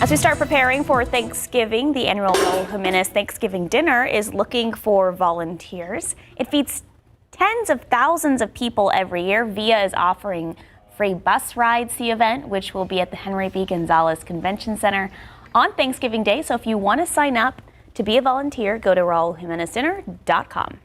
As we start preparing for Thanksgiving, the annual Raul Jimenez Thanksgiving dinner is looking for volunteers. It feeds tens of thousands of people every year. VIA is offering free bus rides to the event, which will be at the Henry B. Gonzalez Convention Center on Thanksgiving Day. So if you want to sign up to be a volunteer, go to RaulJimenezDinner.com.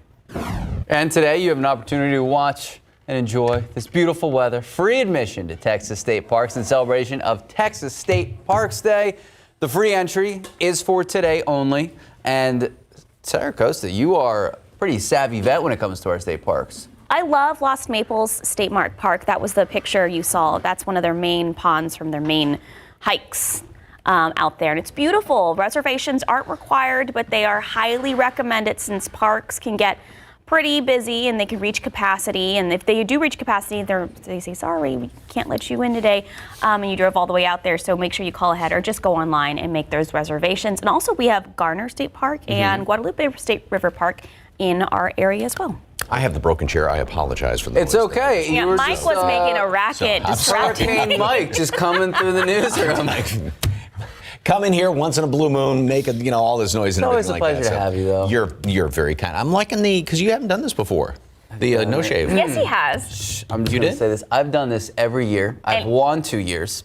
And today you have an opportunity to watch and enjoy this beautiful weather. Free admission to Texas State Parks in celebration of Texas State Parks Day. The free entry is for today only. And Sarah Costa, you are a pretty savvy vet when it comes to our state parks. I love Lost Maples State Park. That was the picture you saw. That's one of their main ponds from their main hikes out there. And it's beautiful. Reservations aren't required, but they are highly recommended since parks can get pretty busy and they can reach capacity. And if they do reach capacity, they say, sorry, we can't let you in today. And you drove all the way out there. So make sure you call ahead or just go online and make those reservations. And also we have Garner State Park and Guadalupe State River Park in our area as well. I have the broken chair. I apologize for the It's okay. Yeah, Mike was making a racket. Hurricane Mike just coming through the newsroom. Come in here once in a blue moon, make all this noise and It's everything always a like that. pleasure to have you, though. You're very kind. I'm liking because you haven't done this before. The no shave. Yes, he has. I'm just going to say this. I've done this every year. I've won 2 years.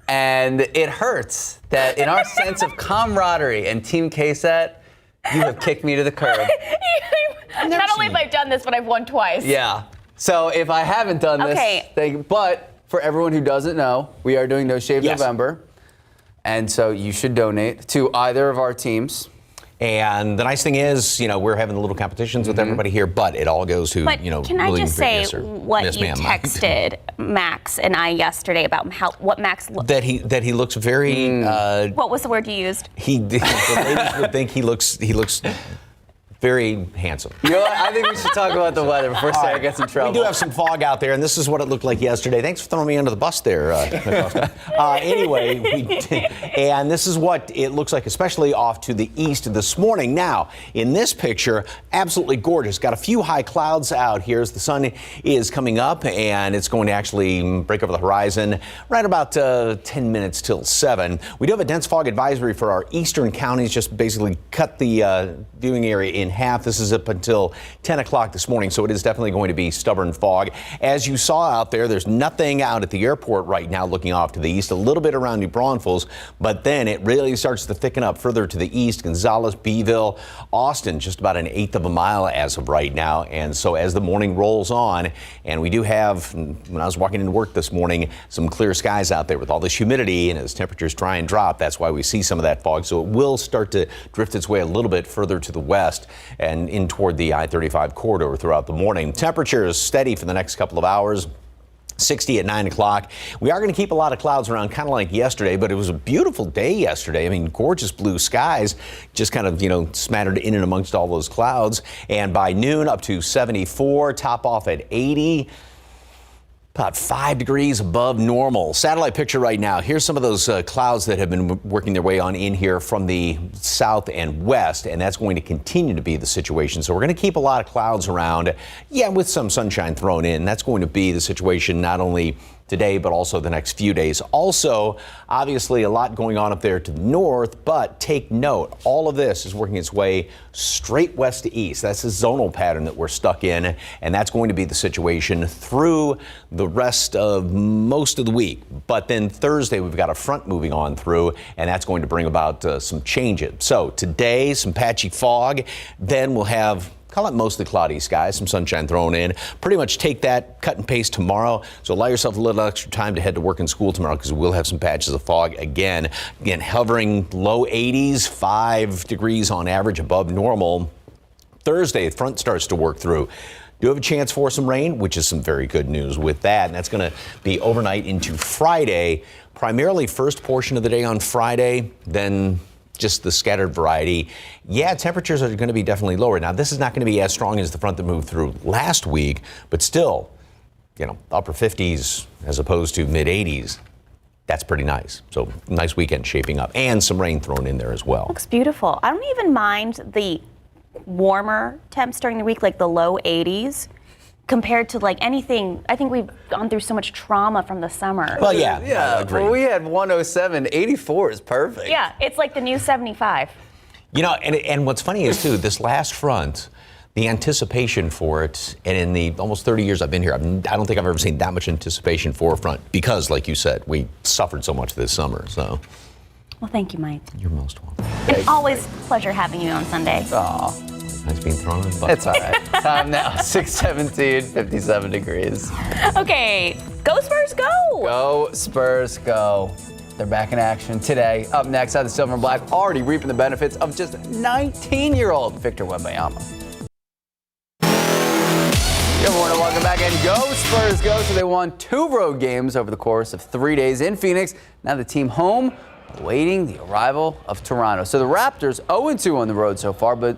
And it hurts that in our sense of camaraderie and Team KSAT, you have kicked me to the curb. Not only have I done this, but I've won twice. Yeah. So if I haven't done this, but for everyone who doesn't know, we are doing No Shave November. And so you should donate to either of our teams. And the nice thing is, we're having little competitions with everybody here, but it all goes to, But can I just say what you texted Max and I yesterday about what Max looked that he looks very. What was the word you used? The ladies would think he looks very handsome. I think we should talk about the weather before Sarah gets in trouble. We do have some fog out there, and this is what it looked like yesterday. Thanks for throwing me under the bus there, anyway, and this is what it looks like, especially off to the east this morning. Now, in this picture, absolutely gorgeous. Got a few high clouds out here as the sun is coming up, and it's going to actually break over the horizon right about 10 minutes till 7. We do have a dense fog advisory for our eastern counties, just basically cut the viewing area in half. This is up until 10 o'clock this morning, so it is definitely going to be stubborn fog. As you saw out there's nothing out at the airport right now looking off to the east, a little bit around New Braunfels, but then it really starts to thicken up further to the east. Gonzales, Beeville, Austin, just about 1/8 of a mile as of right now. And so as the morning rolls on, and we do have, when I was walking into work this morning, some clear skies out there with all this humidity, and as temperatures try and drop, that's why we see some of that fog. So it will start to drift its way a little bit further to the west and in toward the I-35 corridor throughout the morning. Temperature is steady for the next couple of hours. 60 at 9 o'clock. We are going to keep a lot of clouds around, kind of like yesterday, but it was a beautiful day yesterday. I mean, gorgeous blue skies, just kind of, smattered in and amongst all those clouds. And by noon, up to 74, top off at 80. About 5 degrees above normal. Satellite picture right now. Here's some of those clouds that have been working their way on in here from the south and west, and that's going to continue to be the situation. So we're going to keep a lot of clouds around, with some sunshine thrown in. That's going to be the situation not only today, but also the next few days. Also, obviously, a lot going on up there to the north, but take note, all of this is working its way straight west to east. That's the zonal pattern that we're stuck in, and that's going to be the situation through the rest of most of the week. But then Thursday, we've got a front moving on through, and that's going to bring about some changes. So today, some patchy fog, then we'll have call it mostly cloudy skies, some sunshine thrown in. Pretty much take that, cut and paste tomorrow. So allow yourself a little extra time to head to work and school tomorrow because we'll have some patches of fog again. Again, hovering low 80s, 5 degrees on average above normal. Thursday, the front starts to work through. Do have a chance for some rain, which is some very good news with that. And that's going to be overnight into Friday. Primarily first portion of the day on Friday, then just the scattered variety. Temperatures are going to be definitely lower. Now, this is not going to be as strong as the front that moved through last week, but still, upper 50s as opposed to mid 80s. That's pretty nice. So nice weekend shaping up and some rain thrown in there as well. Looks beautiful. I don't even mind the warmer temps during the week, like the low 80s. compared to like anything. I think we've gone through so much trauma from the summer. Well, yeah, I Yeah, agree. well, we had 107. 84 is perfect. Yeah, it's like the new 75. You know, and what's funny is, too, this last front, the anticipation for it, and in the almost 30 years I've been here, I don't think I've ever seen that much anticipation for a front because, like you said, we suffered so much this summer. So Well, thank you, Mike. you're most welcome. And always a pleasure having you on Sunday. Aw, Nice being thrown in the bus. it's all right. Time now, 6:17, 57 degrees. Okay, go Spurs, go! Go Spurs, go. They're back in action today. Up next, how the Silver and Black already reaping the benefits of just 19-year-old Victor Wembanyama. Good morning, welcome back, and go Spurs, go. So they won 2 road games over the course of 3 days in Phoenix. Now the team home, awaiting the arrival of Toronto. So the Raptors 0-2 on the road so far, but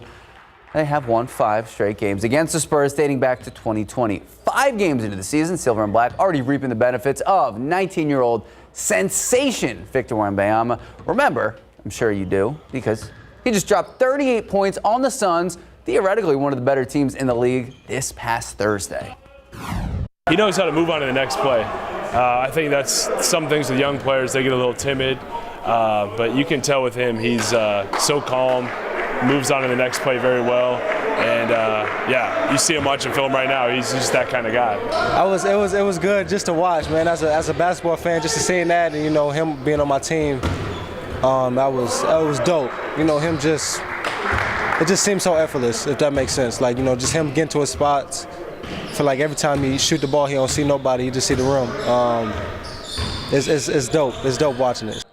they have won 5 straight games against the Spurs dating back to 2020. 5 games into the season, Silver and Black already reaping the benefits of 19-year-old sensation Victor Wembanyama. Remember, I'm sure you do, because he just dropped 38 points on the Suns, theoretically one of the better teams in the league, this past Thursday. He knows how to move on to the next play. I think that's some things with young players, they get a little timid, but you can tell with him he's so calm, moves on to the next play very well, and yeah, you see him watching film right now. He's just that kind of guy. It was good just to watch, man. As a basketball fan, just to see that, and him being on my team, that was dope. Him it just seems so effortless, if that makes sense. Like just him getting to his spots. I feel like every time he shoot the ball, he don't see nobody. He just see the rim. It's dope. It's dope watching it.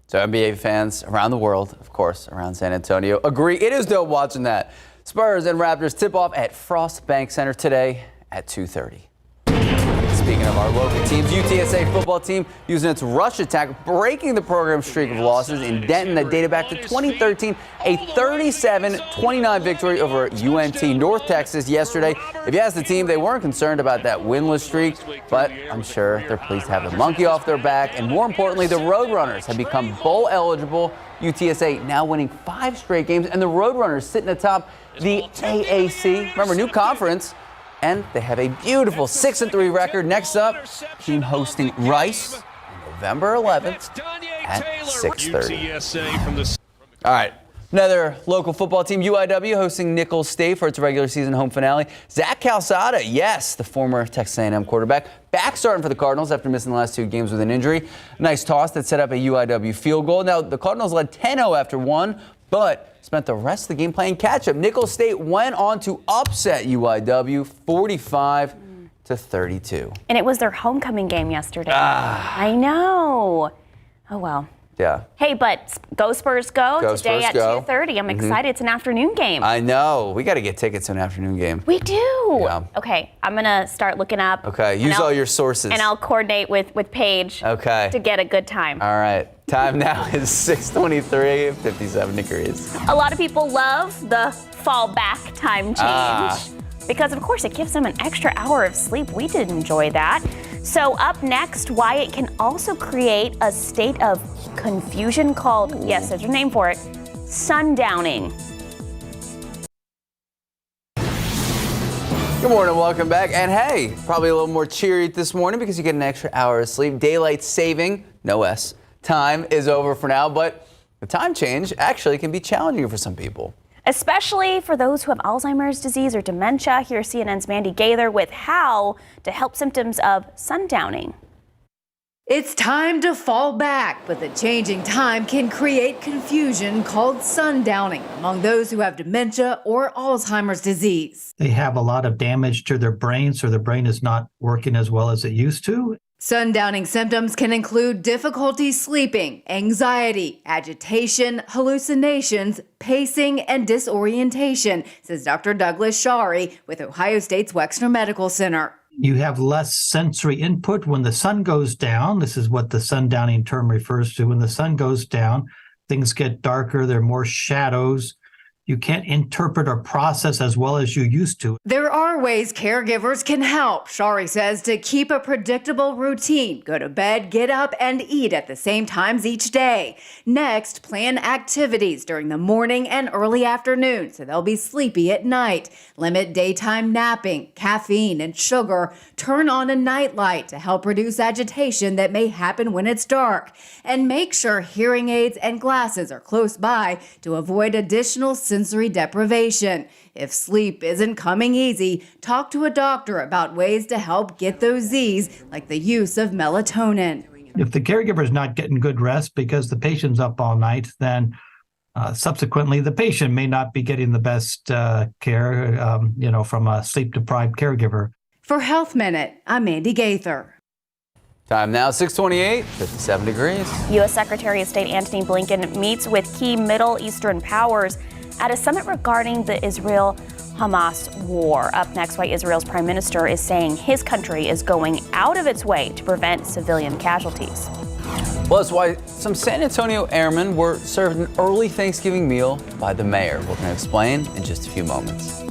So NBA fans around the world, of course, around San Antonio, agree it is dope watching that. Spurs and Raptors tip off at Frost Bank Center today at 2:30. Speaking of our local teams, UTSA football team using its rush attack, breaking the program's streak of losses in Denton that dated back to 2013, a 37-29 victory over UNT North Texas yesterday. If you ask the team, they weren't concerned about that winless streak, but I'm sure they're pleased to have the monkey off their back, and more importantly, the Roadrunners have become bowl eligible. UTSA now winning 5 straight games, and the Roadrunners sitting atop the AAC. Remember, new conference. And they have a beautiful 6-3 record. Next up, team hosting Rice on November 11th at 6:30. All right, another local football team, UIW, hosting Nicholls State for its regular season home finale. Zach Calzada, yes, the former Texas A&M quarterback, back starting for the Cardinals after missing the last 2 games with an injury. Nice toss that set up a UIW field goal. Now, the Cardinals led 10-0 after 1, but spent the rest of the game playing catch-up. Nicholls State went on to upset UIW 45-32. And it was their homecoming game yesterday. I know. Oh, well. Yeah. Hey, but go Spurs, go. Go Today Spurs, at go. 2:30. I'm excited. It's an afternoon game. I know. We got to get tickets to an afternoon game. We do. Yeah. Okay, I'm going to start looking up. Okay, and use I'll- all your sources. And I'll coordinate with Paige Okay. to get a good time. All right. Time now is 6:23, 57 degrees. A lot of people love the fall back time change because, of course, it gives them an extra hour of sleep. We did enjoy that. So up next, why it can also create a state of confusion called, yes, there's a name for it, sundowning. Good morning, welcome back. And hey, probably a little more cheery this morning because you get an extra hour of sleep. Daylight saving, no S, time is over for now, but the time change actually can be challenging for some people. Especially for those who have Alzheimer's disease or dementia. Here's CNN's Mandy Gaither with how to help symptoms of sundowning. It's time to fall back, but the changing time can create confusion called sundowning among those who have dementia or Alzheimer's disease. They have a lot of damage to their brain, so their brain is not working as well as it used to. Sundowning symptoms can include difficulty sleeping, anxiety, agitation, hallucinations, pacing, and disorientation, says Dr. Douglas Shari with Ohio State's Wexner Medical Center. You have less sensory input when the sun goes down. This is what the sundowning term refers to. When the sun goes down, things get darker, there are more shadows, you can't interpret or process as well as you used to. There are ways caregivers can help, Shari says, to keep a predictable routine. Go to bed, get up, and eat at the same times each day. Next, plan activities during the morning and early afternoon so they'll be sleepy at night. Limit daytime napping, caffeine, and sugar. Turn on a nightlight to help reduce agitation that may happen when it's dark. And make sure hearing aids and glasses are close by to avoid additional sensory deprivation. If sleep isn't coming easy, talk to a doctor about ways to help get those Z's, like the use of melatonin. If the caregiver is not getting good rest because the patient's up all night, then subsequently the patient may not be getting the best care, from a sleep-deprived caregiver. For Health Minute, I'm Mandy Gaither. Time now, 6:28, 57 degrees. U.S. Secretary of State Antony Blinken meets with key Middle Eastern powers at a summit regarding the Israel-Hamas war. Up next, why Israel's prime minister is saying his country is going out of its way to prevent civilian casualties. Plus, why some San Antonio airmen were served an early Thanksgiving meal by the mayor. We're going to explain in just a few moments.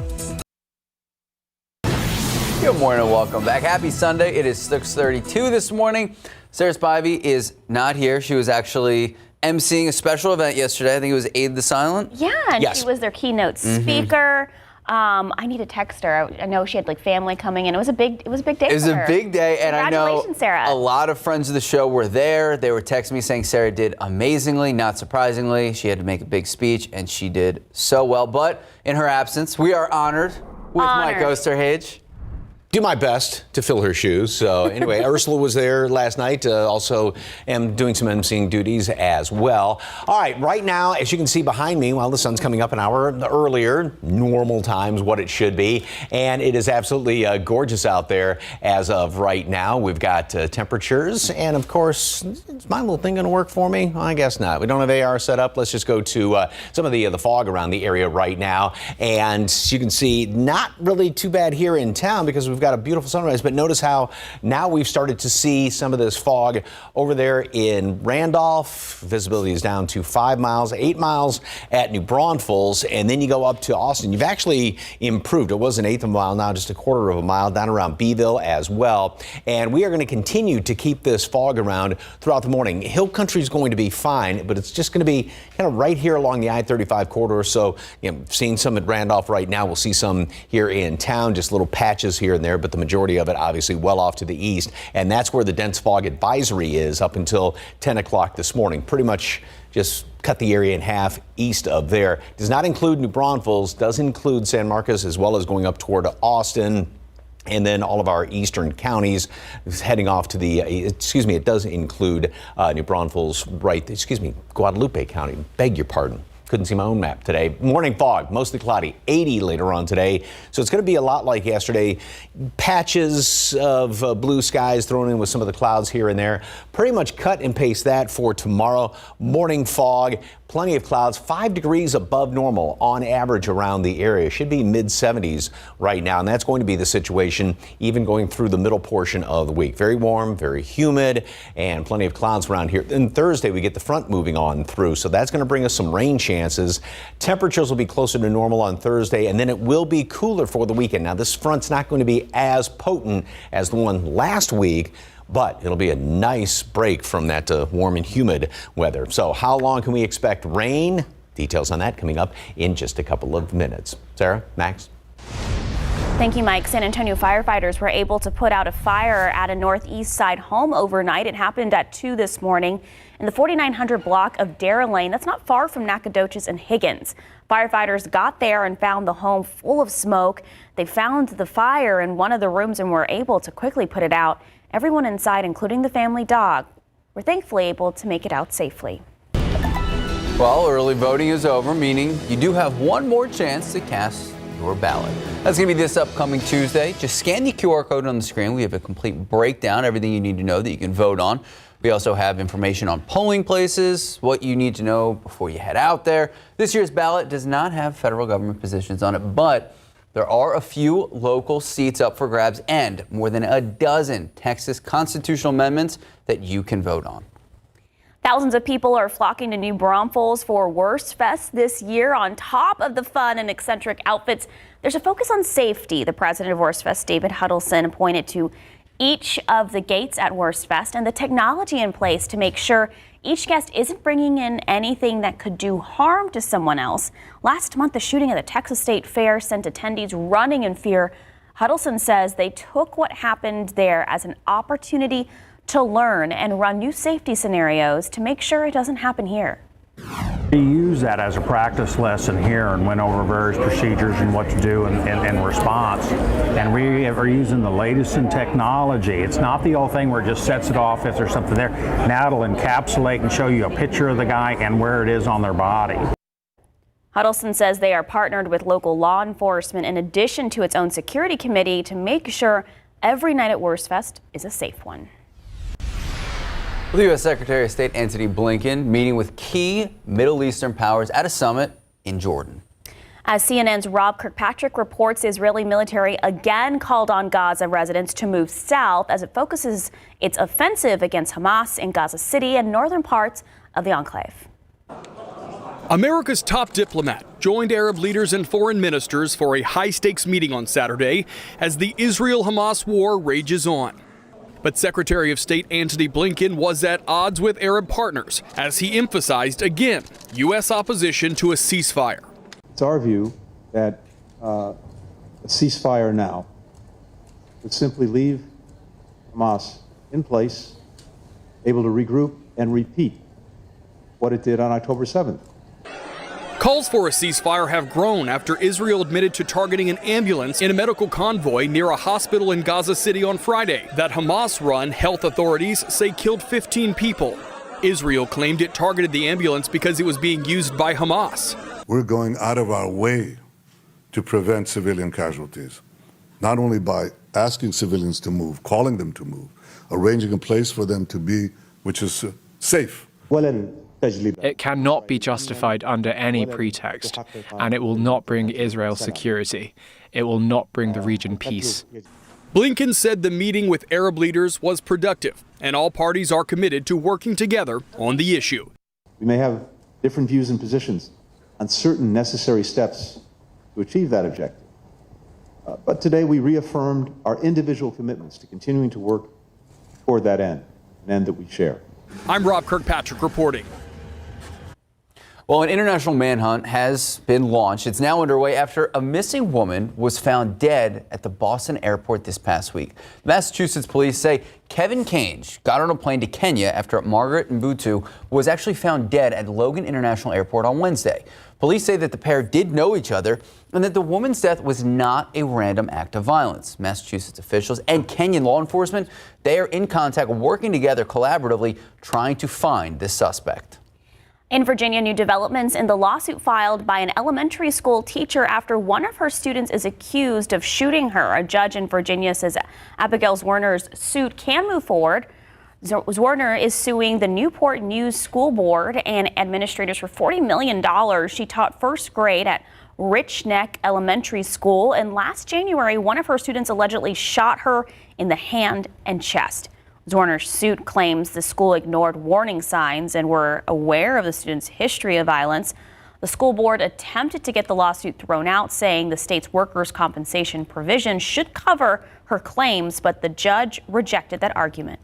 Good morning and welcome back. Happy Sunday. It is 6:32 this morning. Sarah Spivey is not here. She was actually emceeing a special event yesterday. I think it was Aid the Silent. Yeah, and Yes. she was their keynote speaker. I need to text her. I know she had family coming in. It was a big day. It was for her. a big day, and I know Congratulations, Sarah. a lot of friends of the show were there. They were texting me saying Sarah did amazingly. Not surprisingly, she had to make a big speech, and she did so well. But in her absence, we are honored with Mike Osterhage. Do my best to fill her shoes. So anyway, Ursula was there last night. Also am doing some emceeing duties as well. All right, right now, as you can see behind me, the sun's coming up an hour earlier, normal times, what it should be. And it is absolutely gorgeous out there as of right now. We've got temperatures. And of course, is my little thing going to work for me? I guess not. We don't have AR set up. Let's just go to some of the fog around the area right now. And you can see not really too bad here in town because we've got a beautiful sunrise, but notice how now we've started to see some of this fog over there in Randolph. Visibility is down to 5 miles, 8 miles at New Braunfels, and then you go up to Austin. You've actually improved. It was an eighth of a mile, now just a quarter of a mile down around Beeville as well. And we are going to continue to keep this fog around throughout the morning. Hill country is going to be fine, but it's just going to be kind of right here along the I-35 corridor. So, seeing some at Randolph right now. We'll see some here in town, just little patches here and there, but the majority of it obviously well off to the east. And that's where the dense fog advisory is up until 10 o'clock this morning. Pretty much just cut the area in half east of there. Does not include New Braunfels, does include San Marcos, as well as going up toward Austin. And then all of our eastern counties heading off to the, it does include New Braunfels, Guadalupe County, beg your pardon. Couldn't see my own map today. Morning fog, mostly cloudy, 80 later on today. So it's going to be a lot like yesterday. Patches of blue skies thrown in with some of the clouds here and there. Pretty much cut and paste that for tomorrow. Morning fog, plenty of clouds, 5 degrees above normal on average around the area. Should be mid-70s right now, and that's going to be the situation even going through the middle portion of the week. Very warm, very humid, and plenty of clouds around here. Then Thursday, we get the front moving on through, so that's going to bring us some rain chances. Temperatures will be closer to normal on Thursday, and then it will be cooler for the weekend. Now, this front's not going to be as potent as the one last week, but it'll be a nice break from that warm and humid weather. So how long can we expect rain? Details on that coming up in just a couple of minutes. Sarah, Max? Thank you, Mike. San Antonio firefighters were able to put out a fire at a northeast side home overnight. It happened at 2 this morning in the 4900 block of Dara Lane. That's not far from Nacogdoches and Higgins. Firefighters got there and found the home full of smoke. They found the fire in one of the rooms and were able to quickly put it out. Everyone inside, including the family dog, were thankfully able to make it out safely. Well, early voting is over, meaning you do have one more chance to cast your ballot. That's going to be this upcoming Tuesday. Just scan the QR code on the screen. We have a complete breakdown, everything you need to know that you can vote on. We also have information on polling places, what you need to know before you head out there. This year's ballot does not have federal government positions on it, but there are a few local seats up for grabs and more than a dozen Texas constitutional amendments that you can vote on. Thousands of people are flocking to New Braunfels for Wurst Fest this year. On top of the fun and eccentric outfits, there's a focus on safety. The president of Wurst Fest, David Huddleston, pointed to each of the gates at Wurst Fest and the technology in place to make sure each guest isn't bringing in anything that could do harm to someone else. Last month, the shooting at the Texas State Fair sent attendees running in fear. Huddleston says they took what happened there as an opportunity to learn and run new safety scenarios to make sure it doesn't happen here. We used that as a practice lesson here and went over various procedures and what to do in response. And we are using the latest in technology. It's not the old thing where it just sets it off if there's something there. Now it'll encapsulate and show you a picture of the guy and where it is on their body. Huddleston says they are partnered with local law enforcement in addition to its own security committee to make sure every night at Wurst Fest is a safe one. The U.S. Secretary of State Antony Blinken meeting with key Middle Eastern powers at a summit in Jordan. As CNN's Rob Kirkpatrick reports, the Israeli military again called on Gaza residents to move south as it focuses its offensive against Hamas in Gaza City and northern parts of the enclave. America's top diplomat joined Arab leaders and foreign ministers for a high-stakes meeting on Saturday as the Israel-Hamas war rages on. But Secretary of State Antony Blinken was at odds with Arab partners as he emphasized again U.S. opposition to a ceasefire. It's our view that a ceasefire now would simply leave Hamas in place, able to regroup and repeat what it did on October 7th. Calls for a ceasefire have grown after Israel admitted to targeting an ambulance in a medical convoy near a hospital in Gaza City on Friday that Hamas-run health authorities say killed 15 people. Israel claimed it targeted the ambulance because it was being used by Hamas. We're going out of our way to prevent civilian casualties, not only by asking civilians to move, calling them to move, arranging a place for them to be which is safe. It cannot be justified under any pretext, and it will not bring Israel security. It will not bring the region peace. Blinken said the meeting with Arab leaders was productive, and all parties are committed to working together on the issue. We may have different views and positions on certain necessary steps to achieve that objective. But today we reaffirmed our individual commitments to continuing to work toward that end, an end that we share. I'm Rob Kirkpatrick reporting. Well, an international manhunt has been launched. It's now underway after a missing woman was found dead at the Boston airport this past week. Massachusetts police say Kevin Cange got on a plane to Kenya after Margaret Mbutu was actually found dead at Logan International Airport on Wednesday. Police say that the pair did know each other and that the woman's death was not a random act of violence. Massachusetts officials and Kenyan law enforcement, they are in contact, working together collaboratively, trying to find this suspect. In Virginia, new developments in the lawsuit filed by an elementary school teacher after one of her students is accused of shooting her. A judge in Virginia says Abigail Zwerner's suit can move forward. Zwerner is suing the Newport News School Board and administrators for $40 million. She taught first grade at Rich Neck Elementary School, and last January, one of her students allegedly shot her in the hand and chest. Zwerner's suit claims the school ignored warning signs and were aware of the student's history of violence. The school board attempted to get the lawsuit thrown out, saying the state's workers' compensation provision should cover her claims, but the judge rejected that argument.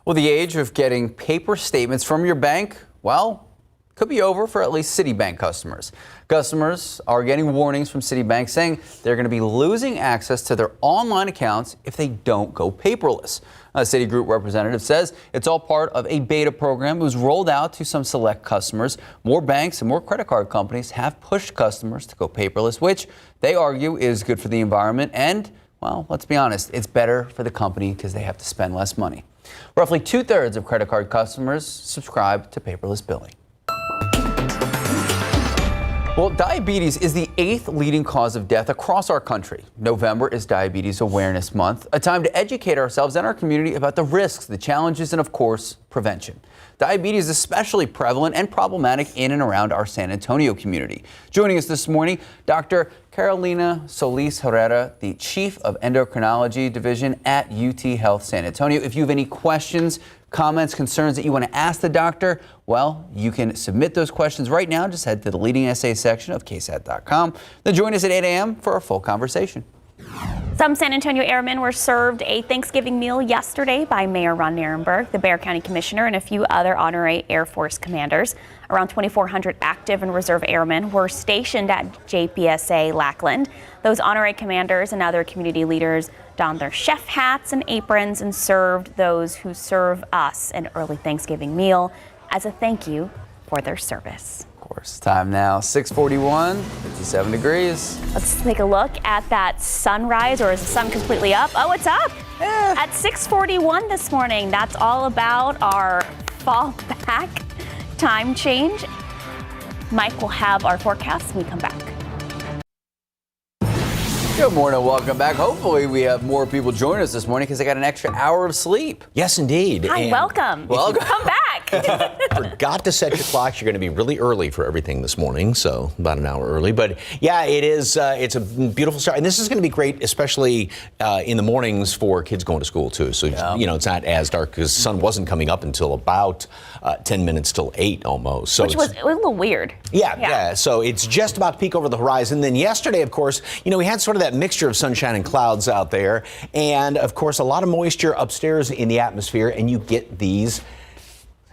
Well, the age of getting paper statements from your bank, well, could be over for at least Citibank customers. Customers are getting warnings from Citibank saying they're going to be losing access to their online accounts if they don't go paperless. A Citigroup representative says it's all part of a beta program that was rolled out to some select customers. More banks and more credit card companies have pushed customers to go paperless, which they argue is good for the environment and, well, let's be honest, it's better for the company because they have to spend less money. Roughly 2/3 of credit card customers subscribe to paperless billing. Well, diabetes is the 8th leading cause of death across our country. November is Diabetes Awareness Month, a time to educate ourselves and our community about the risks, the challenges, and of course, prevention. Diabetes is especially prevalent and problematic in and around our San Antonio community. Joining us this morning, Dr. Carolina Solis Herrera, the Chief of Endocrinology Division at UT Health San Antonio. If you have any questions, comments, concerns that you want to ask the doctor, well, you can submit those questions right now. Just head to the leading essay section of KSAT.com. Then join us at 8 a.m. for a full conversation. Some San Antonio airmen were served a Thanksgiving meal yesterday by Mayor Ron Nirenberg, the Bexar County Commissioner, and a few other honorary Air Force commanders. Around 2,400 active and reserve airmen were stationed at GMSA Lackland. Those honorary commanders and other community leaders donned their chef hats and aprons and served those who serve us an early Thanksgiving meal as a thank you for their service. Of course, time now 6:41, 57 degrees. Let's take a look at that sunrise, or is the sun completely up? Oh, it's up at 6:41 this morning. That's all about our fall back time change. Mike will have our forecast when we come back. Good morning, welcome back. Hopefully we have more people join us this morning because they got an extra hour of sleep. Yes, indeed. Hi, welcome. Come back. Forgot to set your clocks. You're going to be really early for everything this morning, so about an hour early. But yeah, it is. It's a beautiful start, and this is going to be great, especially in the mornings for kids going to school too. So you know, it's not as dark because the sun wasn't coming up until about 10 minutes till 8 almost. So Which was a little weird. Yeah. So it's just about to peak over the horizon. Then yesterday, of course, you know, we had sort of that mixture of sunshine and clouds out there, and of course, a lot of moisture upstairs in the atmosphere, and you get these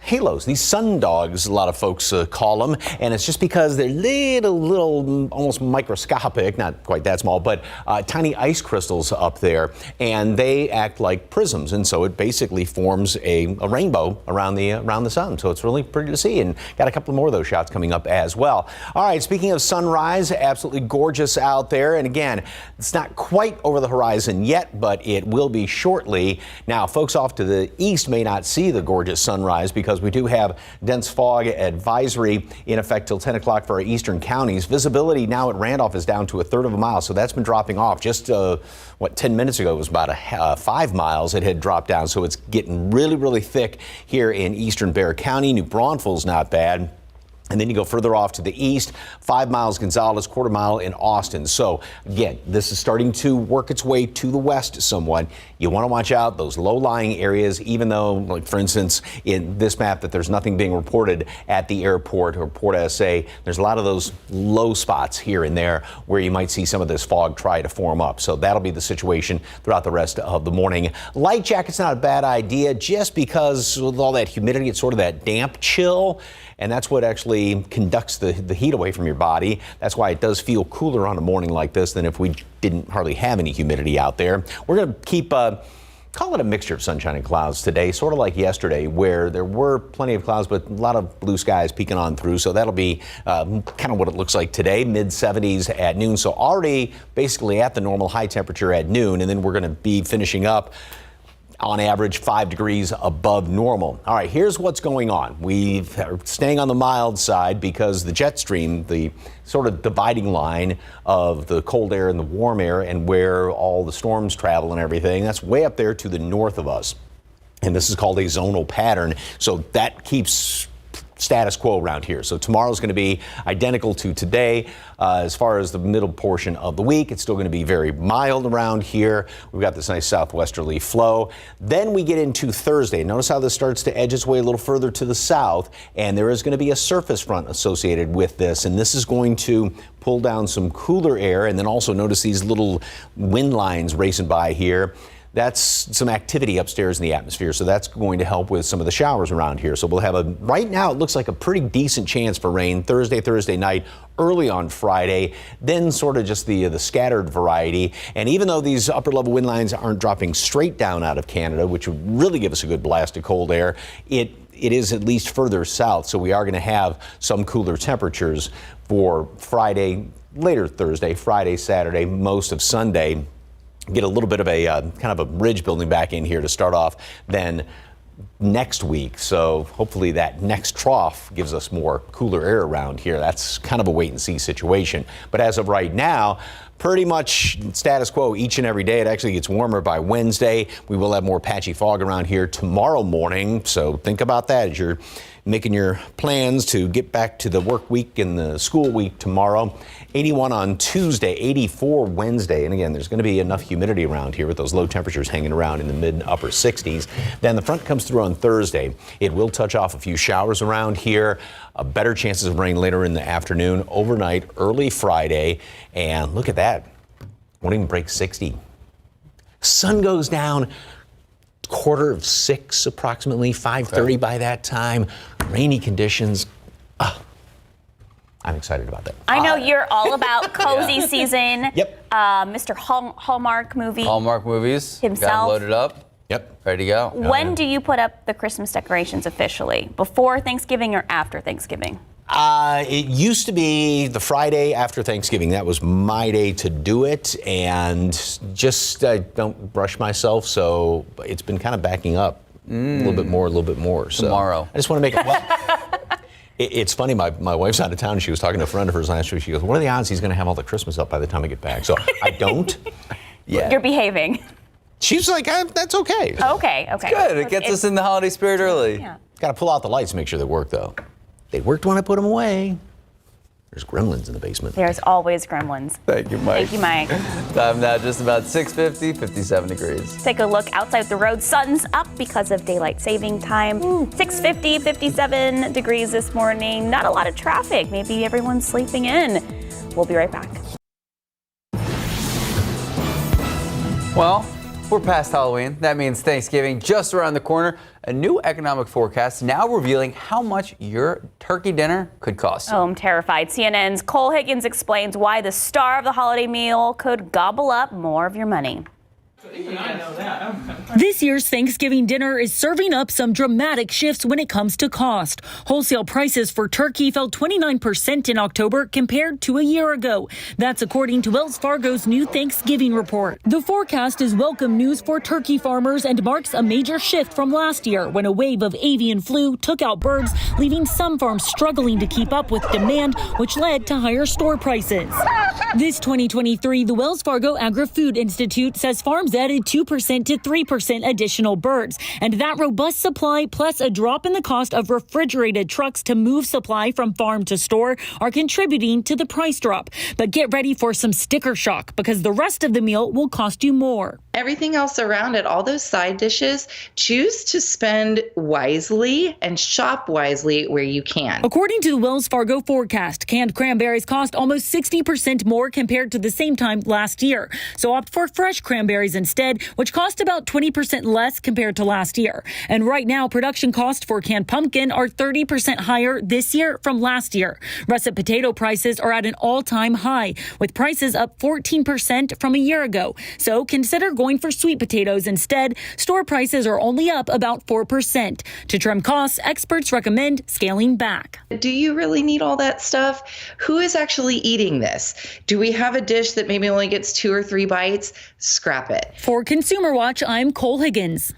halos, these sun dogs, a lot of folks call them, and it's just because they're little, almost microscopic, not quite that small, but tiny ice crystals up there, and they act like prisms, and so it basically forms a rainbow around the sun. So it's really pretty to see, and got a couple more of those shots coming up as well. All right, speaking of sunrise, absolutely gorgeous out there, and again, it's not quite over the horizon yet, but it will be shortly. Now, folks off to the east may not see the gorgeous sunrise because we do have dense fog advisory in effect till 10 o'clock for our eastern counties. Visibility now at Randolph is down to 1/3 of a mile, so that's been dropping off. Just 10 minutes ago it was about 5 miles it had dropped down, so it's getting really thick here in eastern Bexar County. New Braunfels not bad. And then you go further off to the east, 5 miles Gonzales, 1/4 mile in Austin. So again, this is starting to work its way to the west somewhat. You want to watch out those low-lying areas, even though, like for instance, in this map that there's nothing being reported at the airport or Port SA. There's a lot of those low spots here and there where you might see some of this fog try to form up. So that'll be the situation throughout the rest of the morning. Light jacket's not a bad idea just because with all that humidity, it's sort of that damp chill. And that's what actually conducts the heat away from your body. That's why it does feel cooler on a morning like this than if we didn't hardly have any humidity out there. We're going to keep, call it a mixture of sunshine and clouds today, sort of like yesterday, where there were plenty of clouds, but a lot of blue skies peeking on through. So that'll be kind of what it looks like today, mid-70s at noon. So already basically at the normal high temperature at noon, and then we're going to be finishing up on average 5 degrees above normal. All right, here's what's going on. We're staying on the mild side because the jet stream, the sort of dividing line of the cold air and the warm air and where all the storms travel and everything, that's way up there to the north of us. And this is called a zonal pattern. So that keeps status quo around here. So tomorrow's going to be identical to today. As far as the middle portion of the week, it's still going to be very mild around here. We've got this nice southwesterly flow. Then we get into Thursday. Notice how this starts to edge its way a little further to the south, and there is going to be a surface front associated with this, and this is going to pull down some cooler air. And then also notice these little wind lines racing by here. That's some activity upstairs in the atmosphere, so that's going to help with some of the showers around here. So we'll have right now it looks like a pretty decent chance for rain Thursday night, early on Friday, then sort of just the scattered variety. And even though these upper level wind lines aren't dropping straight down out of Canada, which would really give us a good blast of cold air, it is at least further south, so we are going to have some cooler temperatures for Friday, later Thursday, Friday, Saturday, most of Sunday. Get a little bit of a kind of a ridge building back in here to start off then next week. So hopefully that next trough gives us more cooler air around here. That's kind of a wait and see situation. But as of right now, pretty much status quo each and every day. It actually gets warmer by Wednesday. We will have more patchy fog around here tomorrow morning. So think about that as you're making your plans to get back to the work week and the school week tomorrow. 81 on Tuesday, 84 Wednesday. And again, there's going to be enough humidity around here with those low temperatures hanging around in the mid and upper 60s. Then the front comes through on Thursday. It will touch off a few showers around here. Better chances of rain later in the afternoon, overnight, early Friday. And look at that. Won't even break 60. Sun goes down 5:45 approximately, 5:30 by that time. Rainy conditions. I'm excited about that. I know you're all about cozy season. Yep. Mr. Hallmark movie. Hallmark movies. Himself. Got loaded up. Yep. Ready to go. When do you put up the Christmas decorations officially? Before Thanksgiving or after Thanksgiving? It used to be the Friday after Thanksgiving. That was my day to do it, and just don't brush myself, so it's been kind of backing up a little bit more. So Tomorrow. I just want to make it. Well, it's funny. My wife's out of town. She was talking to a friend of hers last week. She goes, "What are the odds he's going to have all the Christmas up by the time I get back?" So I don't. Yeah. You're behaving. She's like, "That's okay." Okay. Good. It gets us in the holiday spirit early. Yeah. Got to pull out the lights to make sure they work, though. They worked when I put them away. There's gremlins in the basement. There's always gremlins. Thank you, Mike. Thank you, Mike. Time now just about 6:50, 57 degrees. Take a look outside the road. Sun's up because of daylight saving time. 6:50, 57 degrees this morning. Not a lot of traffic. Maybe everyone's sleeping in. We'll be right back. Well, we're past Halloween. That means Thanksgiving just around the corner. A new economic forecast now revealing how much your turkey dinner could cost you. Oh, I'm terrified. CNN's Cole Higgins explains why the star of the holiday meal could gobble up more of your money. This year's Thanksgiving dinner is serving up some dramatic shifts when it comes to cost. Wholesale prices for turkey fell 29% in October compared to a year ago. That's according to Wells Fargo's new Thanksgiving report. The forecast is welcome news for turkey farmers and marks a major shift from last year when a wave of avian flu took out birds, leaving some farms struggling to keep up with demand, which led to higher store prices. This 2023, the Wells Fargo Agri-Food Institute says farms added 2% to 3% additional birds. And that robust supply plus a drop in the cost of refrigerated trucks to move supply from farm to store are contributing to the price drop. But get ready for some sticker shock because the rest of the meal will cost you more. Everything else around it, all those side dishes, choose to spend wisely and shop wisely where you can. According to the Wells Fargo forecast, canned cranberries cost almost 60% more compared to the same time last year. So opt for fresh cranberries instead, which cost about 20% less compared to last year. And right now, production costs for canned pumpkin are 30% higher this year from last year. Russet potato prices are at an all-time high, with prices up 14% from a year ago. So consider going for sweet potatoes instead. Store prices are only up about 4%. To trim costs, experts recommend scaling back. Do you really need all that stuff? Who is actually eating this? Do we have a dish that maybe only gets 2 or 3 bites? Scrap it. For Consumer Watch, I'm Cole Higgins.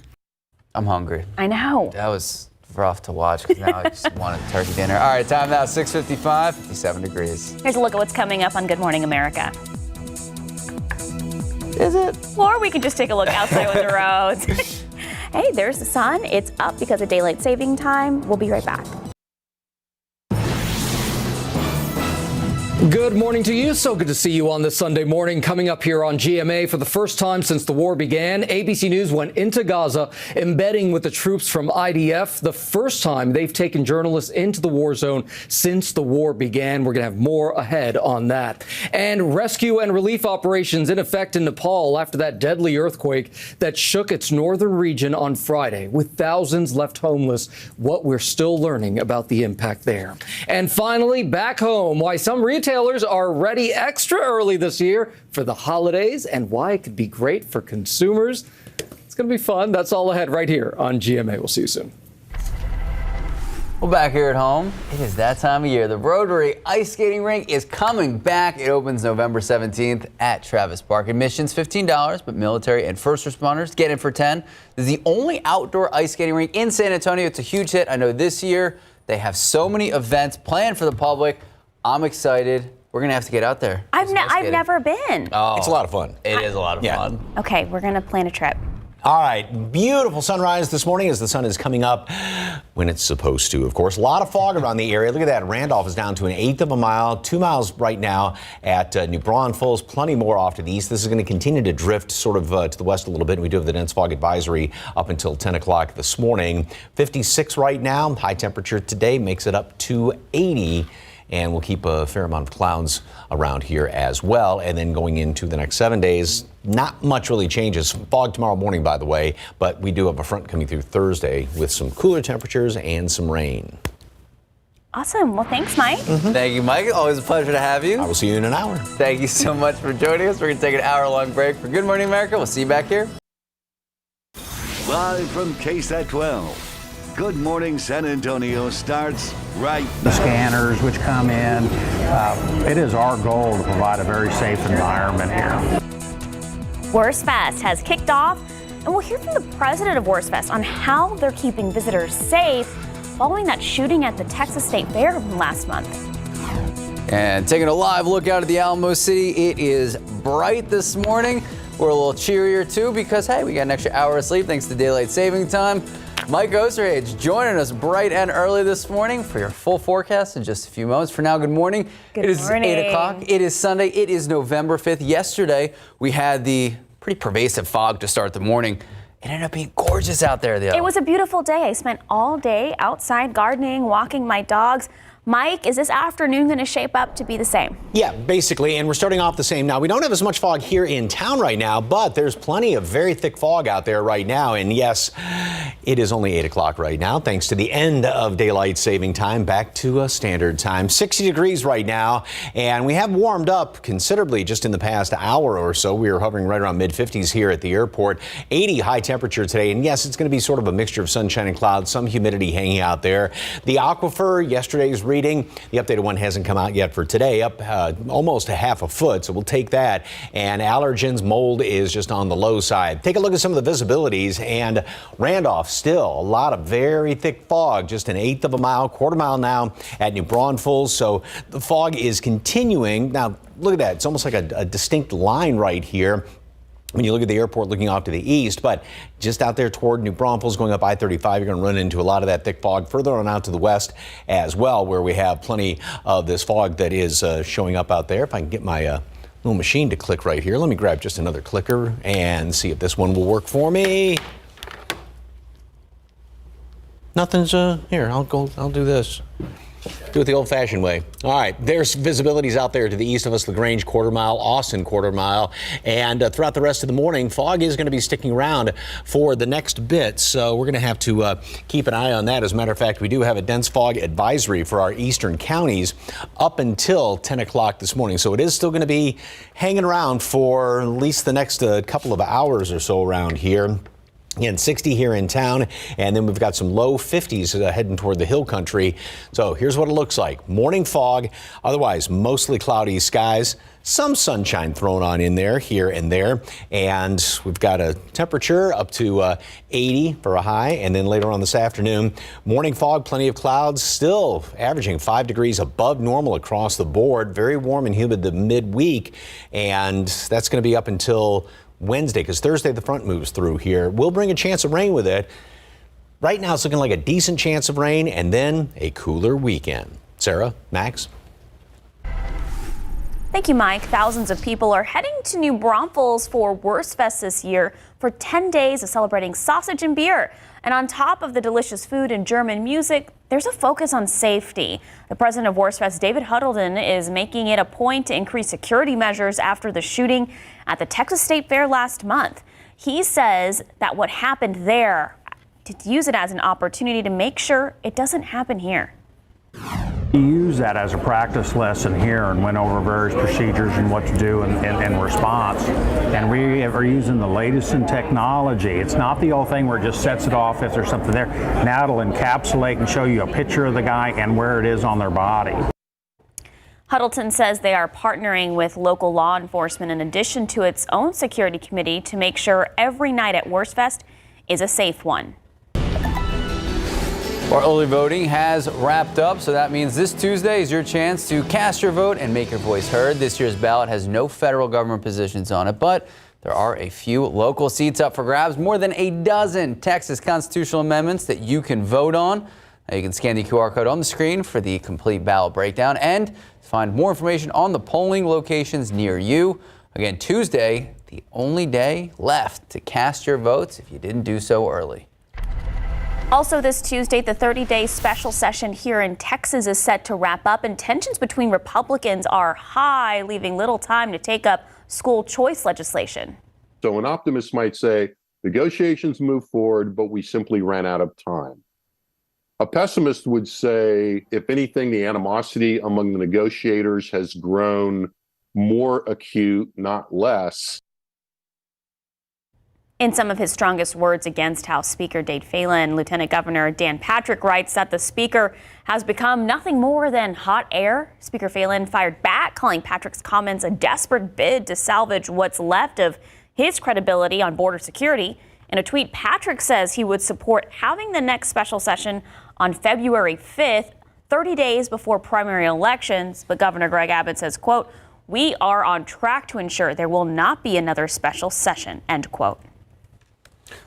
I'm hungry. I know. That was rough to watch because now I just wanted turkey dinner. All right, time now 6:55, 57 degrees. Here's a look at what's coming up on Good Morning America. Is it? Or we could just take a look outside with the roads. Hey, there's the sun. It's up because of daylight saving time. We'll be right back. Good morning to you. So good to see you on this Sunday morning. Coming up here on GMA, for the first time since the war began, ABC News went into Gaza, embedding with the troops from IDF. The first time they've taken journalists into the war zone since the war began. We're going to have more ahead on that. And rescue and relief operations in effect in Nepal after that deadly earthquake that shook its northern region on Friday, with thousands left homeless. What we're still learning about the impact there. And finally, back home, why some retailers are ready extra early this year for the holidays and why it could be great for consumers. It's going to be fun. That's all ahead right here on GMA. We'll see you soon. Well, back here at home, it is that time of year. The Rotary Ice Skating Rink is coming back. It opens November 17th at Travis Park. Admission's $15, but military and first responders get in for $10. This is the only outdoor ice skating rink in San Antonio. It's a huge hit. I know this year they have so many events planned for the public. I'm excited. we're going to have to get out there. I've never been. Oh, It's a lot of fun. It is a lot of fun. Okay, we're going to plan a trip. All right, beautiful sunrise this morning as the sun is coming up when it's supposed to. Of course, a lot of fog around the area. Look at that. Randolph is down to 1/8 of a mile, 2 miles right now at New Braunfels. Plenty more off to the east. This is going to continue to drift sort of to the west a little bit. We do have the dense fog advisory up until 10 o'clock this morning. 56 right now. High temperature today makes it up to 80. And we'll keep a fair amount of clouds around here as well. And then going into the next 7 days, not much really changes. Fog tomorrow morning, by the way, but we do have a front coming through Thursday with some cooler temperatures and some rain. Awesome. Well, thanks, Mike. Thank you, Mike. Always a pleasure to have you. I will see you in an hour. Thank you so much for joining us. We're going to take an hour-long break for Good Morning America. We'll see you back here. Live from KSAT 12. Good Morning San Antonio starts right now. The scanners which come in, it is our goal to provide a very safe environment here. Wurstfest has kicked off, and we'll hear from the president of Wurstfest on how they're keeping visitors safe following that shooting at the Texas State Fair last month. And taking a live look out at the Alamo City, it is bright this morning. We're a little cheerier too because, hey, we got an extra hour of sleep thanks to daylight saving time. Mike Osterhage joining us bright and early this morning for your full forecast in just a few moments. For now, good morning. Good It is morning. 8 o'clock. It is Sunday. It is November 5th. Yesterday, we had the pretty pervasive fog to start the morning. It ended up being gorgeous out there, though. It was a beautiful day. I spent all day outside gardening, walking my dogs. Mike, is this afternoon going to shape up to be the same? Yeah, basically, and we're starting off the same now. We don't have as much fog here in town right now, but there's plenty of very thick fog out there right now. And yes, it is only 8 o'clock right now, thanks to the end of daylight saving time, back to standard time. 60 degrees right now, and we have warmed up considerably just in the past hour or so. We were hovering right around mid-50s here at the airport. 80 high temperature today, and yes, it's going to be sort of a mixture of sunshine and clouds, some humidity hanging out there. The aquifer, yesterday's reading, the updated one hasn't come out yet for today, up almost a half a foot, so we'll take that. And allergens, mold is just on the low side. Take a look at some of the visibilities, and Randolph still a lot of very thick fog, just 1/8 of a mile, quarter mile now at New Braunfels. So the fog is continuing. Now look at that, it's almost like a distinct line right here when you look at the airport looking off to the east, but just out there toward New Braunfels going up I-35, you're going to run into a lot of that thick fog further on out to the west as well, where we have plenty of this fog that is showing up out there. If I can get my little machine to click right here. Let me grab just another clicker and see if this one will work for me. Nothing's here. I'll do this. Do it the old-fashioned way. All right, there's visibilities out there to the east of us, LaGrange quarter mile, Austin quarter mile, and throughout the rest of the morning, fog is going to be sticking around for the next bit, so we're going to have to keep an eye on that. As a matter of fact, we do have a dense fog advisory for our eastern counties up until 10 o'clock this morning, so it is still going to be hanging around for at least the next couple of hours or so around here. Again, 60 here in town, and then we've got some low 50s heading toward the hill country. So here's what it looks like. Morning fog, otherwise mostly cloudy skies. Some sunshine thrown on in there, here and there. And we've got a temperature up to 80 for a high. And then later on this afternoon, morning fog, plenty of clouds, still averaging 5 degrees above normal across the board. Very warm and humid the midweek. And that's going to be up until Wednesday, because Thursday the front moves through here. We'll bring a chance of rain with it. Right now it's looking like a decent chance of rain and then a cooler weekend. Sarah, Max. Thank you, Mike. Thousands of people are heading to New Braunfels for Wurstfest this year for 10 days of celebrating sausage and beer. And on top of the delicious food and German music, there's a focus on safety. The president of Wurstfest, David Huddleton, is making it a point to increase security measures after the shooting at the Texas State Fair last month. He says that what happened there, to use it as an opportunity to make sure it doesn't happen here. We use that as a practice lesson here and went over various procedures and what to do in response. And we are using the latest in technology. It's not the old thing where it just sets it off if there's something there. Now it'll encapsulate and show you a picture of the guy and where it is on their body. Huddleton says they are partnering with local law enforcement in addition to its own security committee to make sure every night at Wurstfest is a safe one. Well, early voting has wrapped up, so that means this Tuesday is your chance to cast your vote and make your voice heard. This year's ballot has no federal government positions on it, but there are a few local seats up for grabs, more than a dozen Texas constitutional amendments that you can vote on. Now you can scan the QR code on the screen for the complete ballot breakdown and find more information on the polling locations near you. Again, Tuesday, the only day left to cast your votes if you didn't do so early. Also this Tuesday, the 30-day special session here in Texas is set to wrap up, and tensions between Republicans are high, leaving little time to take up school choice legislation. So an optimist might say negotiations move forward, but we simply ran out of time. A pessimist would say, if anything, the animosity among the negotiators has grown more acute, not less. In some of his strongest words against House Speaker Dade Phelan, Lieutenant Governor Dan Patrick writes that the Speaker has become nothing more than hot air. Speaker Phelan fired back, calling Patrick's comments a desperate bid to salvage what's left of his credibility on border security. In a tweet, Patrick says he would support having the next special session on February 5th, 30 days before primary elections. But Governor Greg Abbott says, quote, "We are on track to ensure there will not be another special session," end quote.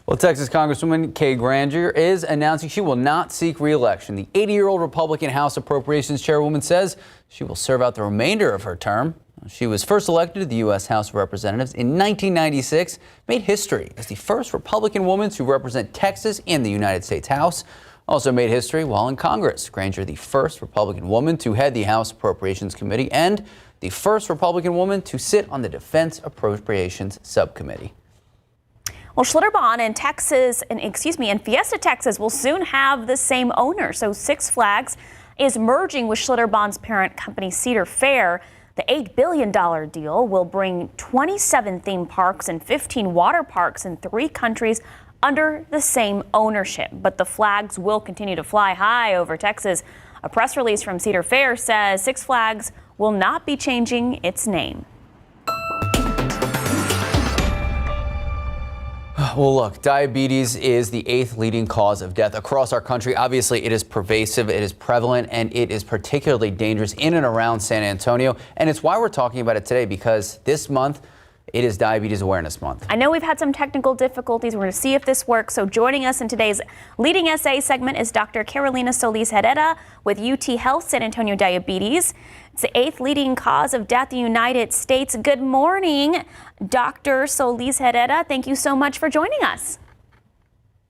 Well, Texas Congresswoman Kay Granger is announcing she will not seek re-election. The 80-year-old Republican House Appropriations Chairwoman says she will serve out the remainder of her term. She was first elected to the U.S. House of Representatives in 1996, made history as the first Republican woman to represent Texas in the United States House. Also made history while in Congress. Granger, the first Republican woman to head the House Appropriations Committee and the first Republican woman to sit on the Defense Appropriations Subcommittee. Well, Schlitterbahn and Fiesta Texas will soon have the same owner. So Six Flags is merging with Schlitterbahn's parent company Cedar Fair. The $8 billion deal will bring 27 theme parks and 15 water parks in 3 countries under the same ownership. But the flags will continue to fly high over Texas. A press release from Cedar Fair says Six Flags will not be changing its name. Well, look, diabetes is the 8th leading cause of death across our country. Obviously, it is pervasive, it is prevalent, and it is particularly dangerous in and around San Antonio. And it's why we're talking about it today, because this month, it is Diabetes Awareness Month. I know we've had some technical difficulties. We're going to see if this works. So joining us in today's Leading SA segment is Dr. Carolina Solis Herrera with UT Health San Antonio Diabetes. It's the 8th leading cause of death in the United States. Good morning, Dr. Solis Herrera. Thank you so much for joining us.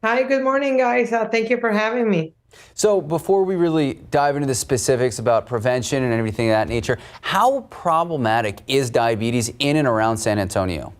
Hi, good morning, guys. Thank you for having me. So before we really dive into the specifics about prevention and everything of that nature, how problematic is diabetes in and around San Antonio?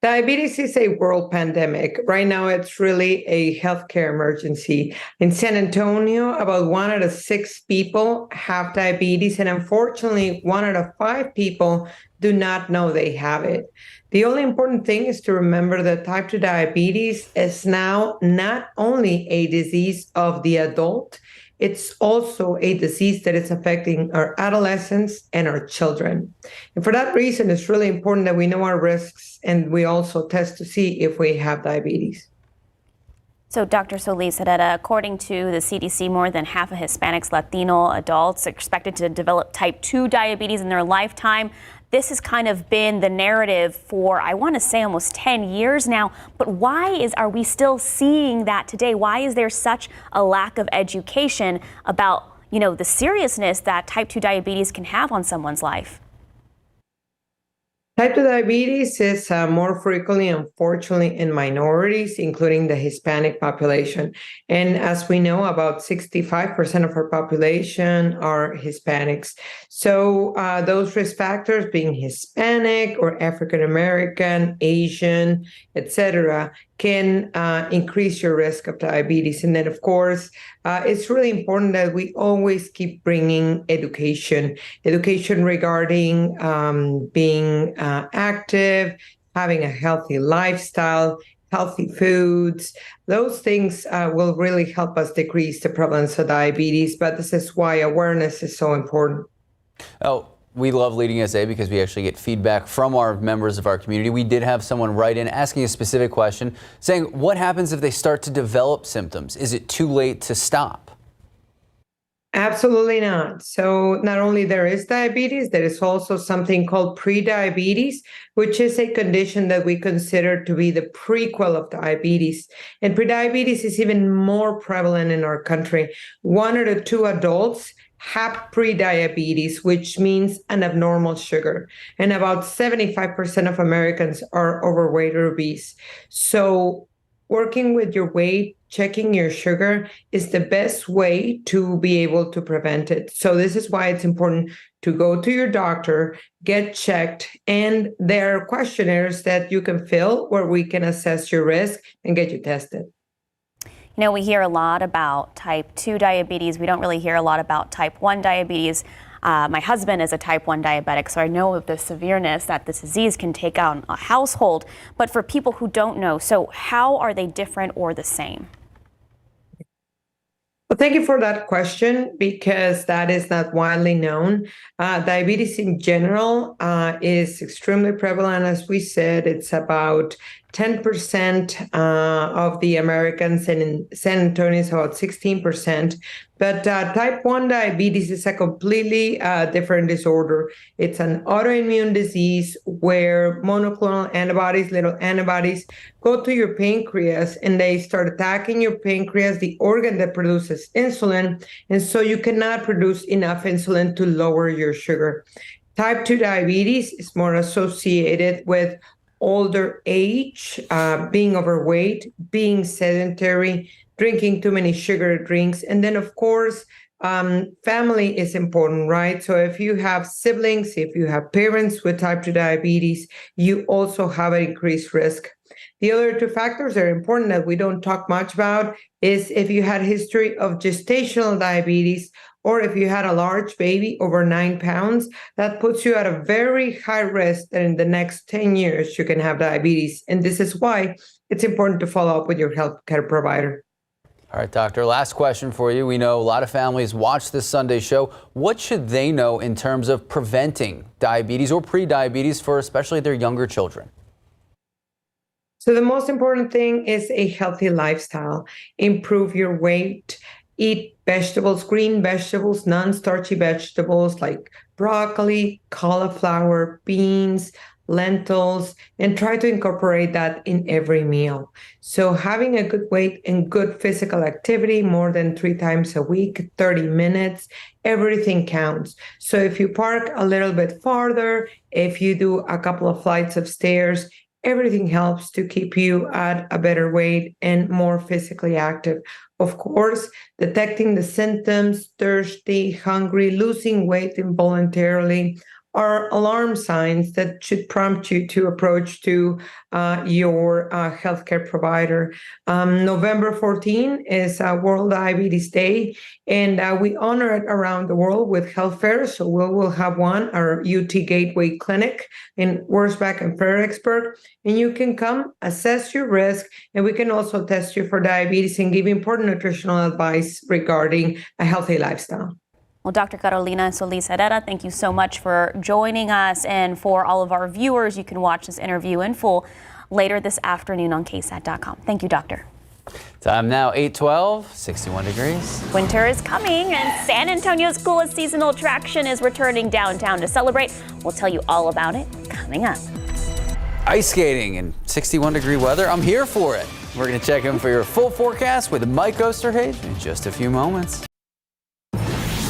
Diabetes is a world pandemic. Right now, it's really a healthcare emergency. In San Antonio, about 1 out of 6 people have diabetes, and unfortunately, 1 out of 5 people do not know they have it. The only important thing is to remember that type 2 diabetes is now not only a disease of the adult, it's also a disease that is affecting our adolescents and our children. And for that reason, it's really important that we know our risks and we also test to see if we have diabetes. So, Dr. Solis Herrera, according to the CDC, more than half of Hispanics, Latino adults are expected to develop type 2 diabetes in their lifetime. This has kind of been the narrative for, I want to say, almost 10 years now. But why are we still seeing that today? Why is there such a lack of education about, the seriousness that type 2 diabetes can have on someone's life? Type 2 diabetes is more frequently, unfortunately, in minorities, including the Hispanic population. And as we know, about 65% of our population are Hispanics. So those risk factors, being Hispanic or African American, Asian, etc., can increase your risk of diabetes. And then, of course, it's really important that we always keep bringing education regarding being active, having a healthy lifestyle, healthy foods. Those things will really help us decrease the prevalence of diabetes. But this is why awareness is so important. Oh, We love Leading SA because we actually get feedback from our members of our community. We did have someone write in asking a specific question, saying, what happens if they start to develop symptoms? Is it too late to stop? Absolutely not. So not only there is diabetes, there is also something called prediabetes, which is a condition that we consider to be the prequel of diabetes. And prediabetes is even more prevalent in our country. 1 out of 2 adults have prediabetes, which means an abnormal sugar. And about 75% of Americans are overweight or obese. So working with your weight, checking your sugar is the best way to be able to prevent it. So this is why it's important to go to your doctor, get checked, and there are questionnaires that you can fill where we can assess your risk and get you tested. You know, we hear a lot about type 2 diabetes. We don't really hear a lot about type 1 diabetes. My husband is a type 1 diabetic, so I know of the severeness that this disease can take on a household. But for people who don't know, so how are they different or the same? Well, thank you for that question, because that is not widely known. Diabetes in general is extremely prevalent. As we said, it's about 10% of the Americans, and in San Antonio is about 16%. But type 1 diabetes is a completely different disorder. It's an autoimmune disease where monoclonal antibodies, little antibodies, go to your pancreas and they start attacking your pancreas, the organ that produces insulin. And so you cannot produce enough insulin to lower your sugar. Type 2 diabetes is more associated with older age, being overweight, being sedentary, drinking too many sugar drinks. And then, of course, family is important, right? So if you have siblings, if you have parents with type 2 diabetes, you also have an increased risk. The other 2 factors that are important that we don't talk much about is if you had history of gestational diabetes, or if you had a large baby over 9 pounds, that puts you at a very high risk that in the next 10 years you can have diabetes. And this is why it's important to follow up with your healthcare provider. All right, doctor, last question for you. We know a lot of families watch this Sunday show. What should they know in terms of preventing diabetes or pre-diabetes for especially their younger children? So the most important thing is a healthy lifestyle. Improve your weight. Eat vegetables, green vegetables, non-starchy vegetables like broccoli, cauliflower, beans, lentils, and try to incorporate that in every meal. So having a good weight and good physical activity more than 3 times a week, 30 minutes, everything counts. So if you park a little bit farther, if you do a couple of flights of stairs, everything helps to keep you at a better weight and more physically active. Of course, detecting the symptoms, thirsty, hungry, losing weight involuntarily, are alarm signs that should prompt you to approach to your healthcare provider. November 14 is World Diabetes Day, and we honor it around the world with health fairs. So we will have one, our UT Gateway Clinic in Wurzbach and Fredericksburg, and you can come, assess your risk, and we can also test you for diabetes and give important nutritional advice regarding a healthy lifestyle. Well, Dr. Carolina Solis Herrera, thank you so much for joining us. And for all of our viewers, you can watch this interview in full later this afternoon on KSAT.com. Thank you, Doctor. Time now, 8:12, 61 degrees. Winter is coming, and San Antonio's coolest seasonal attraction is returning downtown to celebrate. We'll tell you all about it coming up. Ice skating and 61-degree weather. I'm here for it. We're going to check in for your full forecast with Mike Osterhage in just a few moments.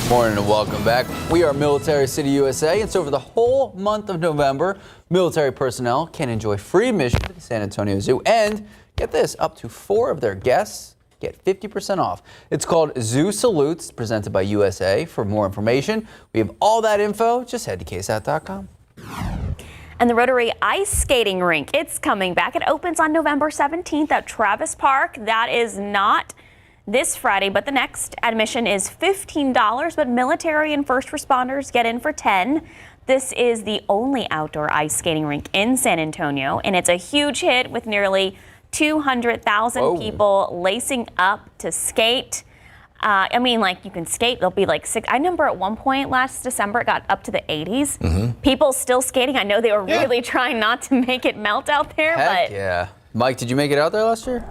Morning and welcome back. We are Military City, USA, and so for the whole month of November, military personnel can enjoy free admission to the San Antonio Zoo, and get this, up to 4 of their guests get 50% off. It's called Zoo Salutes, presented by USA. For more information, we have all that info. Just head to KSAT.com. And the Rotary Ice Skating Rink, it's coming back. It opens on November 17th at Travis Park. That is not this Friday, but the next. Admission is $15, but military and first responders get in for $10. This is the only outdoor ice skating rink in San Antonio, and it's a huge hit with nearly 200,000 people lacing up to skate. I mean, like, you can skate. There'll be like 6. I remember at one point last December, it got up to the 80s. People still skating. I know they were really trying not to make it melt out there, Heck but yeah. Mike, did you make it out there last year?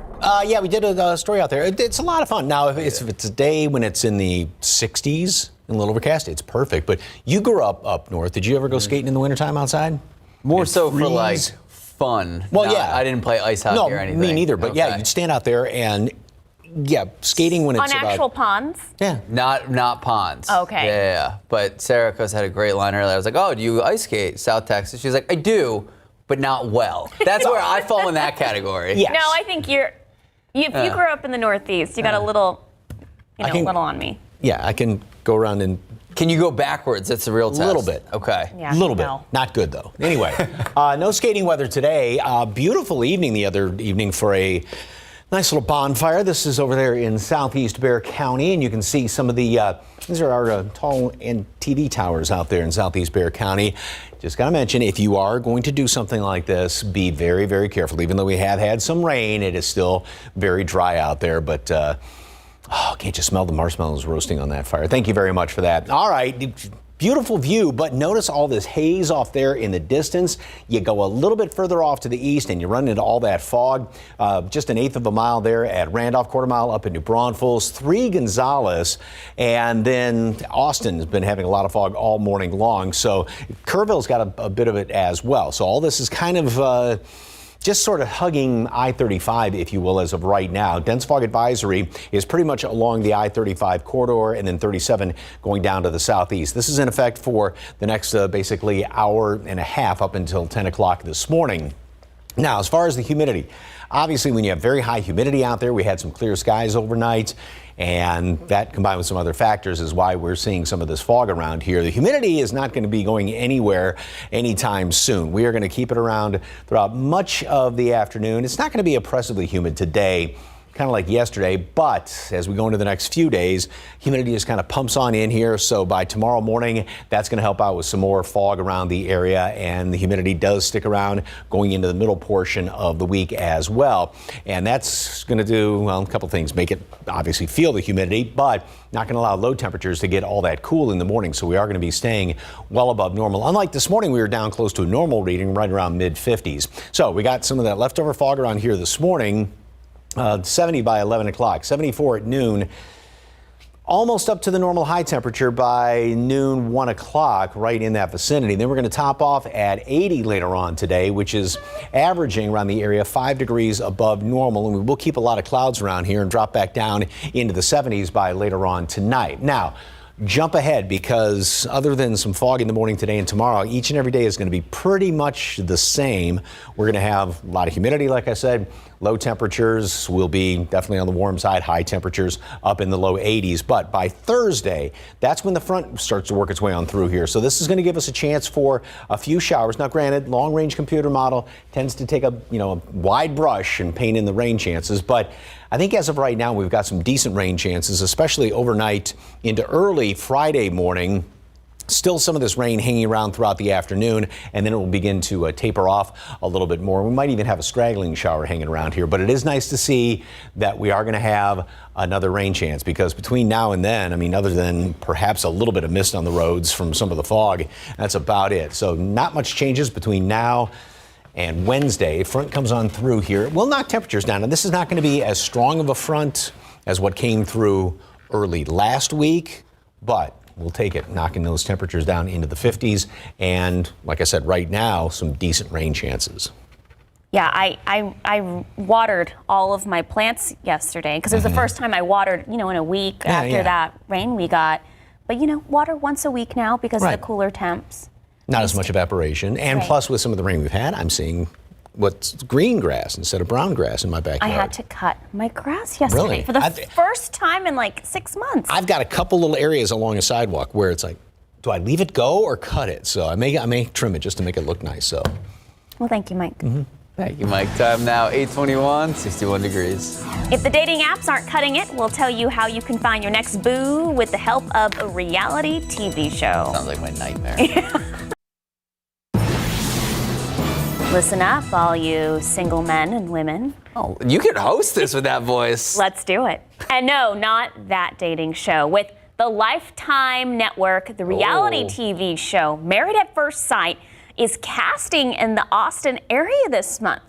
Yeah, we did a story out there. It's a lot of fun. Now, if it's a day when it's in the 60s and a little overcast, it's perfect. But you grew up north. Did you ever go skating in the wintertime outside? More so for like fun. Well, yeah. I didn't play ice hockey or anything. Me neither. But yeah, you'd stand out there and skating when it's on actual ponds. Yeah. Not ponds. Okay. Yeah. But Sarah Coase had a great line earlier. I was like, oh, do you ice skate South Texas? She's like, I do, but not well. That's where I fall in that category. No, I think you grew up in the Northeast. You got a little, little on me. Yeah, I can go around and. Can you go backwards? That's the real test. A little bit. Okay. Yeah, little bit. Not good, though. Anyway, no skating weather today. Beautiful evening the other evening for a nice little bonfire. This is over there in southeast Bexar County, and you can see some of the, these are our tall and TV towers out there in southeast Bexar County. Just got to mention, if you are going to do something like this, be very, very careful. Even though we have had some rain, it is still very dry out there, but can't you smell the marshmallows roasting on that fire? Thank you very much for that. All right. Beautiful view, but notice all this haze off there in the distance. You go a little bit further off to the east and you run into all that fog. Just 1/8 of a mile there at Randolph, 1/4 mile up in New Braunfels, 3 Gonzales, and then Austin has been having a lot of fog all morning long. So Kerrville's got a bit of it as well. So all this is kind of just sort of hugging I-35, if you will, as of right now. Dense fog advisory is pretty much along the I-35 corridor and then 37 going down to the southeast. This is in effect for the next basically hour and a half up until 10 o'clock this morning. Now, as far as the humidity, obviously when you have very high humidity out there, we had some clear skies overnight, and that combined with some other factors is why we're seeing some of this fog around here. The humidity is not going to be going anywhere anytime soon. We are going to keep it around throughout much of the afternoon. It's not going to be oppressively humid today, kind of like yesterday, but as we go into the next few days, humidity just kind of pumps on in here. So by tomorrow morning, that's going to help out with some more fog around the area, and the humidity does stick around going into the middle portion of the week as well. And that's going to do, well, a couple things. Make it obviously feel the humidity, but not going to allow low temperatures to get all that cool in the morning. So we are going to be staying well above normal. Unlike this morning, we were down close to a normal reading right around mid-50s. So we got some of that leftover fog around here this morning. 70 by 11 o'clock, 74 at noon, almost up to the normal high temperature by noon, 1 o'clock, right in that vicinity. Then we're going to top off at 80 later on today, which is averaging around the area 5 degrees above normal. And we will keep a lot of clouds around here and drop back down into the 70s by later on tonight. Now, jump ahead, because other than some fog in the morning today and tomorrow, each and every day is going to be pretty much the same. We're going to have a lot of humidity, like I said. Low temperatures will be definitely on the warm side, high temperatures up in the low 80s. But by Thursday, that's when the front starts to work its way on through here. So this is going to give us a chance for a few showers. Now, granted, long-range computer model tends to take a wide brush and paint in the rain chances. But I think as of right now, we've got some decent rain chances, especially overnight into early Friday morning. Still some of this rain hanging around throughout the afternoon, and then it will begin to taper off a little bit more. We might even have a straggling shower hanging around here, but it is nice to see that we are going to have another rain chance, because between now and then, I mean, other than perhaps a little bit of mist on the roads from some of the fog, that's about it. So not much changes between now and Wednesday. Front comes on through here. It will knock temperatures down, and this is not going to be as strong of a front as what came through early last week, but we'll take it, knocking those temperatures down into the 50s. And like I said, right now, some decent rain chances. Yeah, I watered all of my plants yesterday, because it was the first time I watered, in a week after that rain we got. But, water once a week now because of the cooler temps. Not as much evaporation. And plus, with some of the rain we've had, I'm seeing what's green grass instead of brown grass in my backyard. I had to cut my grass yesterday for the first time in like 6 months. I've got a couple little areas along a sidewalk where it's like, do I leave it go or cut it? So I may trim it just to make it look nice. So, well, thank you, Mike. Thank you, Mike. Time now 8:21, 61 degrees. If the dating apps aren't cutting it, we'll tell you how you can find your next boo with the help of a reality TV show. Sounds like my nightmare. Listen up, all you single men and women. Oh, you can host this with that voice. Let's do it. And no, not that dating show. With the Lifetime Network, the reality TV show Married at First Sight is casting in the Austin area this month.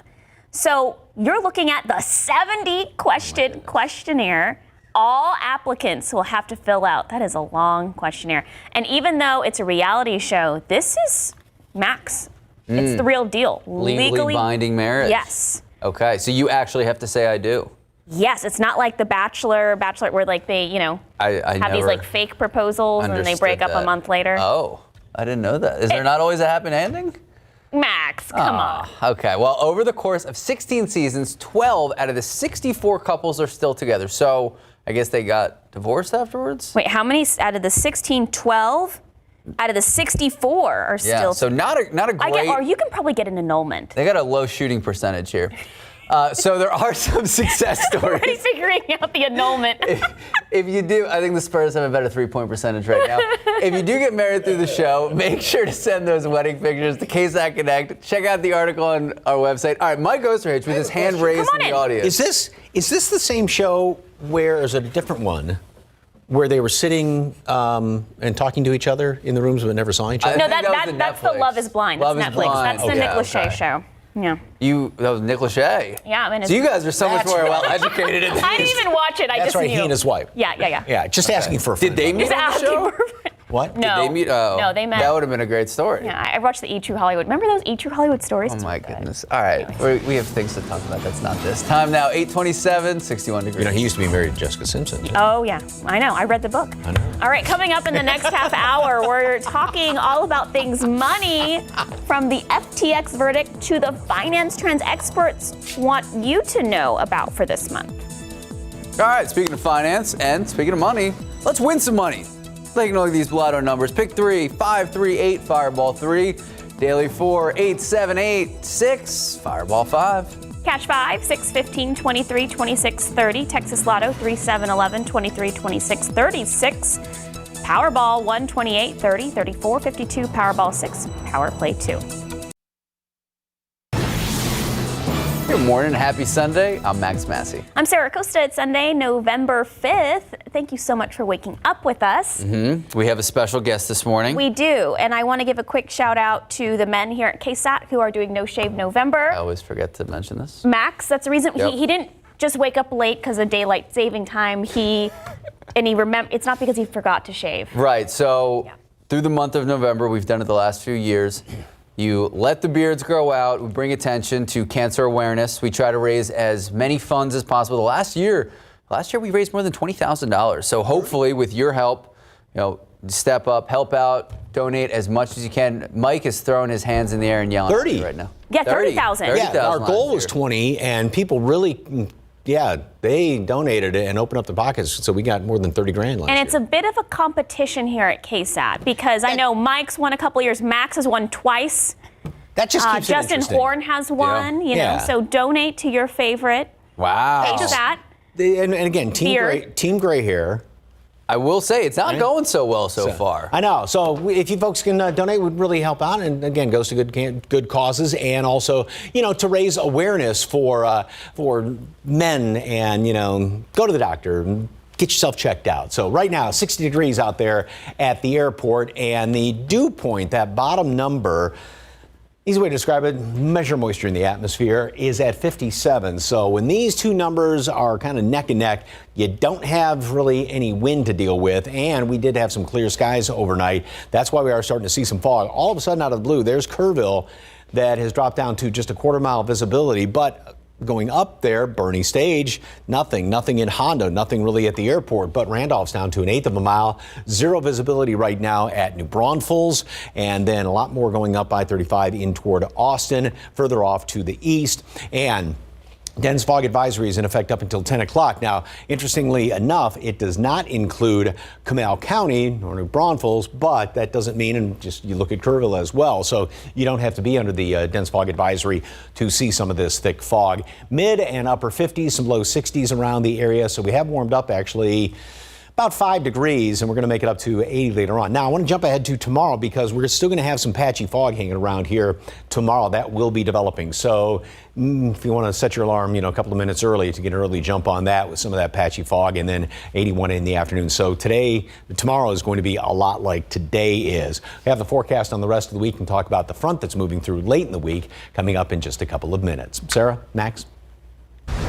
So you're looking at the 70-question questionnaire. All applicants will have to fill out. That is a long questionnaire. And even though it's a reality show, this is Max. It's the real deal. Legally binding marriage. Yes. Okay, so you actually have to say I do. Yes, it's not like The Bachelorette where like they, have these like fake proposals and then they break up a month later. Oh, I didn't know that. Is there not always a happy ending? Max, come on. Okay, well, over the course of 16 seasons, 12 out of the 64 couples are still together. So I guess they got divorced afterwards? Wait, how many out of the 16, 12? Out of the 64 are still. Yeah, so not a great. Or you can probably get an annulment. They got a low shooting percentage here. So there are some success stories. We're already figuring out the annulment. If you do, I think the Spurs have a better 3-point percentage right now. If you do get married through the show, make sure to send those wedding pictures to KSAT Connect. Check out the article on our website. All right, Mike Osterhage with his hand raised in the audience. Is this the same show where, or is it a different one? Where they were sitting and talking to each other in the rooms but never saw each other? No, that's the Love is Blind. Love that's is Netflix. Blind. That's the Nick Lachey show. Yeah. That was Nick Lachey. Yeah, I mean, so you guys are so much more well educated in this. I didn't even watch it. I That's just right, knew. he and his wife. Yeah. Yeah, just asking for a friend. Did they meet on the show? What? No. Did they meet? Oh, No, they met. That would have been a great story. Yeah, I watched the E! True Hollywood. Remember those E! True Hollywood stories? Oh my goodness. All right, we have things to talk about. That's not this. Time now, 8:27, 61 degrees. You know, he used to be married to Jessica Simpson. Too. Oh, yeah. I know. I read the book. I know. All right, coming up in the next half hour, we're talking all about things money, from the FTX verdict to the finance trends experts want you to know about for this month. All right, speaking of finance and speaking of money, let's win some money. Taking a look at these Lotto numbers. Pick 3, 5, 3, 8, Fireball 3. Daily 4, 8, 7, 8, 6, Fireball 5. Cash 5, 6, 15, 23, 26, 30. Texas Lotto 3, 7, 11, 23, 26, 36. Powerball 1, 28, 30, 34, 52. Powerball 6. Power Play 2. Good morning, happy Sunday. I'm Max Massey. I'm Sarah Costa. It's Sunday, November 5th. Thank you so much for waking up with us. We have a special guest this morning. We do, and I want to give a quick shout out to the men here at KSAT who are doing No Shave November. I always forget to mention this. Max, that's the reason Yep. he didn't just wake up late because of daylight saving time. It's not because he forgot to shave. Right, so through the month of November, we've done it the last few years. You let the beards grow out. We bring attention to cancer awareness. We try to raise as many funds as possible. Last year we raised more than $20,000. So hopefully with your help, step up, help out, donate as much as you can. Mike is throwing his hands in the air and yelling 30 at me right now. Yeah, 30,000. Yeah, our goal was 20, and people really, they donated it and opened up the pockets, so we got more than 30 grand last And year. it's a bit of a competition here at KSAT because I know Mike's won a couple of years. Max has won twice. That just keeps it Justin interesting. Horn has won. Yeah. So donate to your favorite. Wow. KSAT. And again, team gray hair. I will say it's not going so well so far. I know. So if you folks can donate, it would really help out. And again, goes to good causes, and also to raise awareness for men, and go to the doctor and get yourself checked out. So right now, 60 degrees out there at the airport, and the dew point, that bottom number. Easy way to describe it, measure moisture in the atmosphere, is at 57. So when these two numbers are kind of neck and neck, you don't have really any wind to deal with. And we did have some clear skies overnight. That's why we are starting to see some fog. All of a sudden out of the blue, there's Kerrville that has dropped down to just a quarter-mile visibility. But going up there, Bernie Stage, nothing in Hondo, nothing really at the airport, but Randolph's down to 1/8 of a mile. Zero visibility right now at New Braunfels, and then a lot more going up I-35 in toward Austin, further off to the east. And dense fog advisory is in effect up until 10 o'clock. Now, interestingly enough, it does not include Comal County or New Braunfels, but that doesn't mean, and just you look at Kerrville as well, so you don't have to be under the dense fog advisory to see some of this thick fog. Mid and upper 50s, some low 60s around the area, so we have warmed up actually about 5 degrees, and we're going to make it up to 80 later on. Now, I want to jump ahead to tomorrow because we're still going to have some patchy fog hanging around here tomorrow. That will be developing. So if you want to set your alarm, a couple of minutes early to get an early jump on that with some of that patchy fog, and then 81 in the afternoon. So tomorrow is going to be a lot like today is. We have the forecast on the rest of the week and talk about the front that's moving through late in the week coming up in just a couple of minutes. Sarah, Max?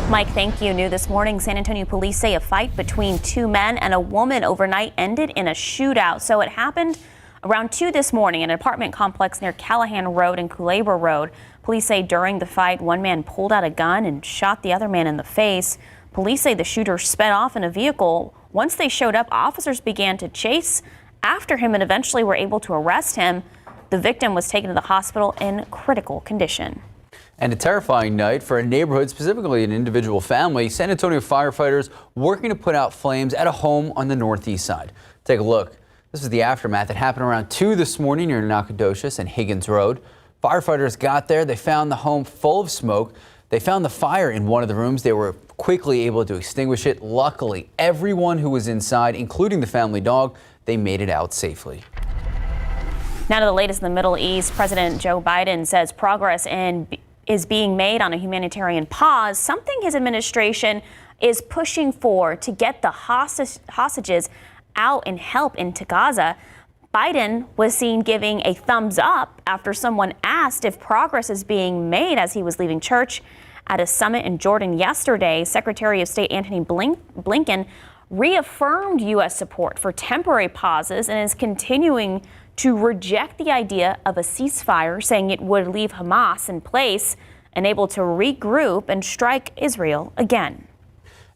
Mike, thank you. New this morning, San Antonio police say a fight between 2 men and a woman overnight ended in a shootout. So it happened around 2 this morning in an apartment complex near Callahan Road and Culebra Road. Police say during the fight, one man pulled out a gun and shot the other man in the face. Police say the shooter sped off in a vehicle. Once they showed up, officers began to chase after him and eventually were able to arrest him. The victim was taken to the hospital in critical condition. And a terrifying night for a neighborhood, specifically an individual family. San Antonio firefighters working to put out flames at a home on the northeast side. Take a look. This is the aftermath that happened around 2 this morning near Nacogdoches and Higgins Road. Firefighters got there. They found the home full of smoke. They found the fire in one of the rooms. They were quickly able to extinguish it. Luckily, everyone who was inside, including the family dog, they made it out safely. Now to the latest in the Middle East. President Joe Biden says progress is being made on a humanitarian pause, something his administration is pushing for to get the hostages out and help into Gaza. Biden was seen giving a thumbs up after someone asked if progress is being made as he was leaving church. At a summit in Jordan yesterday, Secretary of State Antony Blinken reaffirmed U.S. support for temporary pauses and is continuing to reject the idea of a ceasefire, saying it would leave Hamas in place and able to regroup and strike Israel again.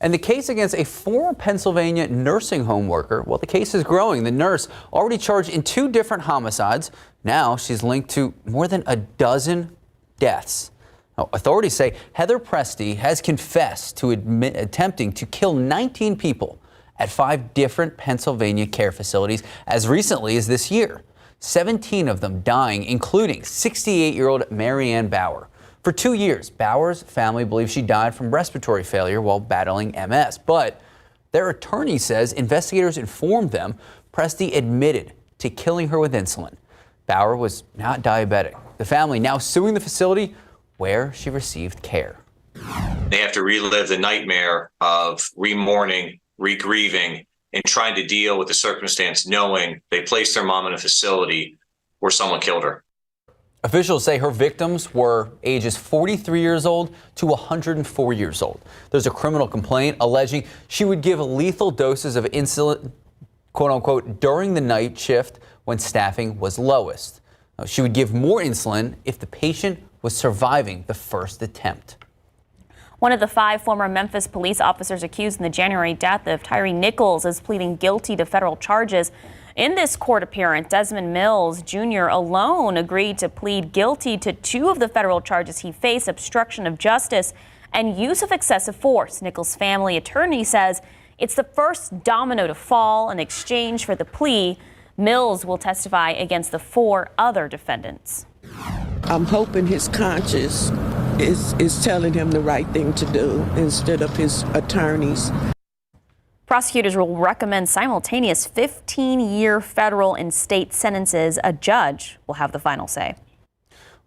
And the case against a former Pennsylvania nursing home worker, well, the case is growing. The nurse already charged in 2 different homicides. Now she's linked to more than a dozen deaths. Now, authorities say Heather Presti has confessed to attempting to kill 19 people at 5 different Pennsylvania care facilities as recently as this year. 17 of them dying, including 68-year-old Marianne Bauer. For 2 years, Bauer's family believes she died from respiratory failure while battling MS. But their attorney says investigators informed them Presti admitted to killing her with insulin. Bauer was not diabetic. The family now suing the facility where she received care. They have to relive the nightmare of re-mourning, re-grieving, and trying to deal with the circumstance knowing they placed their mom in a facility where someone killed her. Officials say her victims were ages 43 years old to 104 years old. There's a criminal complaint alleging she would give lethal doses of insulin, quote unquote, during the night shift when staffing was lowest. She would give more insulin if the patient was surviving the first attempt. One of the 5 former Memphis police officers accused in the January death of Tyree Nichols is pleading guilty to federal charges. In this court appearance, Desmond Mills Jr. alone agreed to plead guilty to 2 of the federal charges he faced: obstruction of justice and use of excessive force. Nichols' family attorney says it's the first domino to fall in exchange for the plea. Mills will testify against the 4 other defendants. I'm hoping his conscience is telling him the right thing to do instead of his attorneys. Prosecutors will recommend simultaneous 15-year federal and state sentences. A judge will have the final say.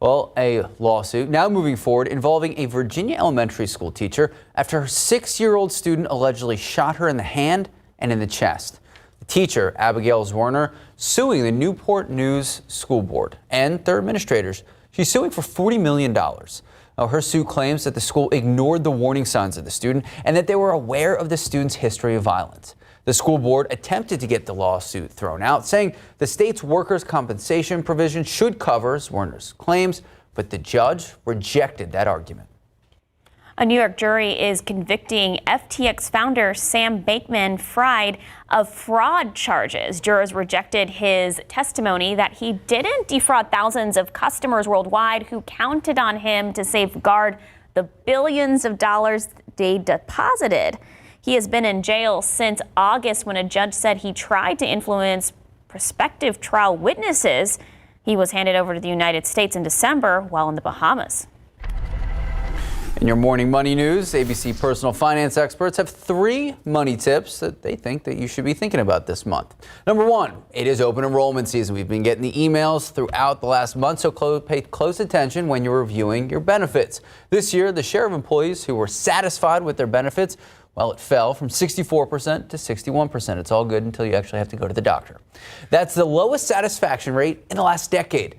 Well, a lawsuit now moving forward involving a Virginia elementary school teacher after her 6-year-old student allegedly shot her in the hand and in the chest. The teacher, Abigail Zwerner, suing the Newport News School Board and their administrators. She's suing for $40 million. Now, her suit claims that the school ignored the warning signs of the student and that they were aware of the student's history of violence. The school board attempted to get the lawsuit thrown out, saying the state's workers' compensation provision should cover Zwerner's claims, but the judge rejected that argument. A New York jury is convicting FTX founder Sam Bankman-Fried of fraud charges. Jurors rejected his testimony that he didn't defraud thousands of customers worldwide who counted on him to safeguard the billions of dollars they deposited. He has been in jail since August when a judge said he tried to influence prospective trial witnesses. He was handed over to the United States in December while in the Bahamas. In your morning money news, ABC personal finance experts have 3 money tips that they think that you should be thinking about this month. Number 1, it is open enrollment season. We've been getting the emails throughout the last month, so pay close attention when you're reviewing your benefits. This year, the share of employees who were satisfied with their benefits, well, it fell from 64% to 61%. It's all good until you actually have to go to the doctor. That's the lowest satisfaction rate in the last decade.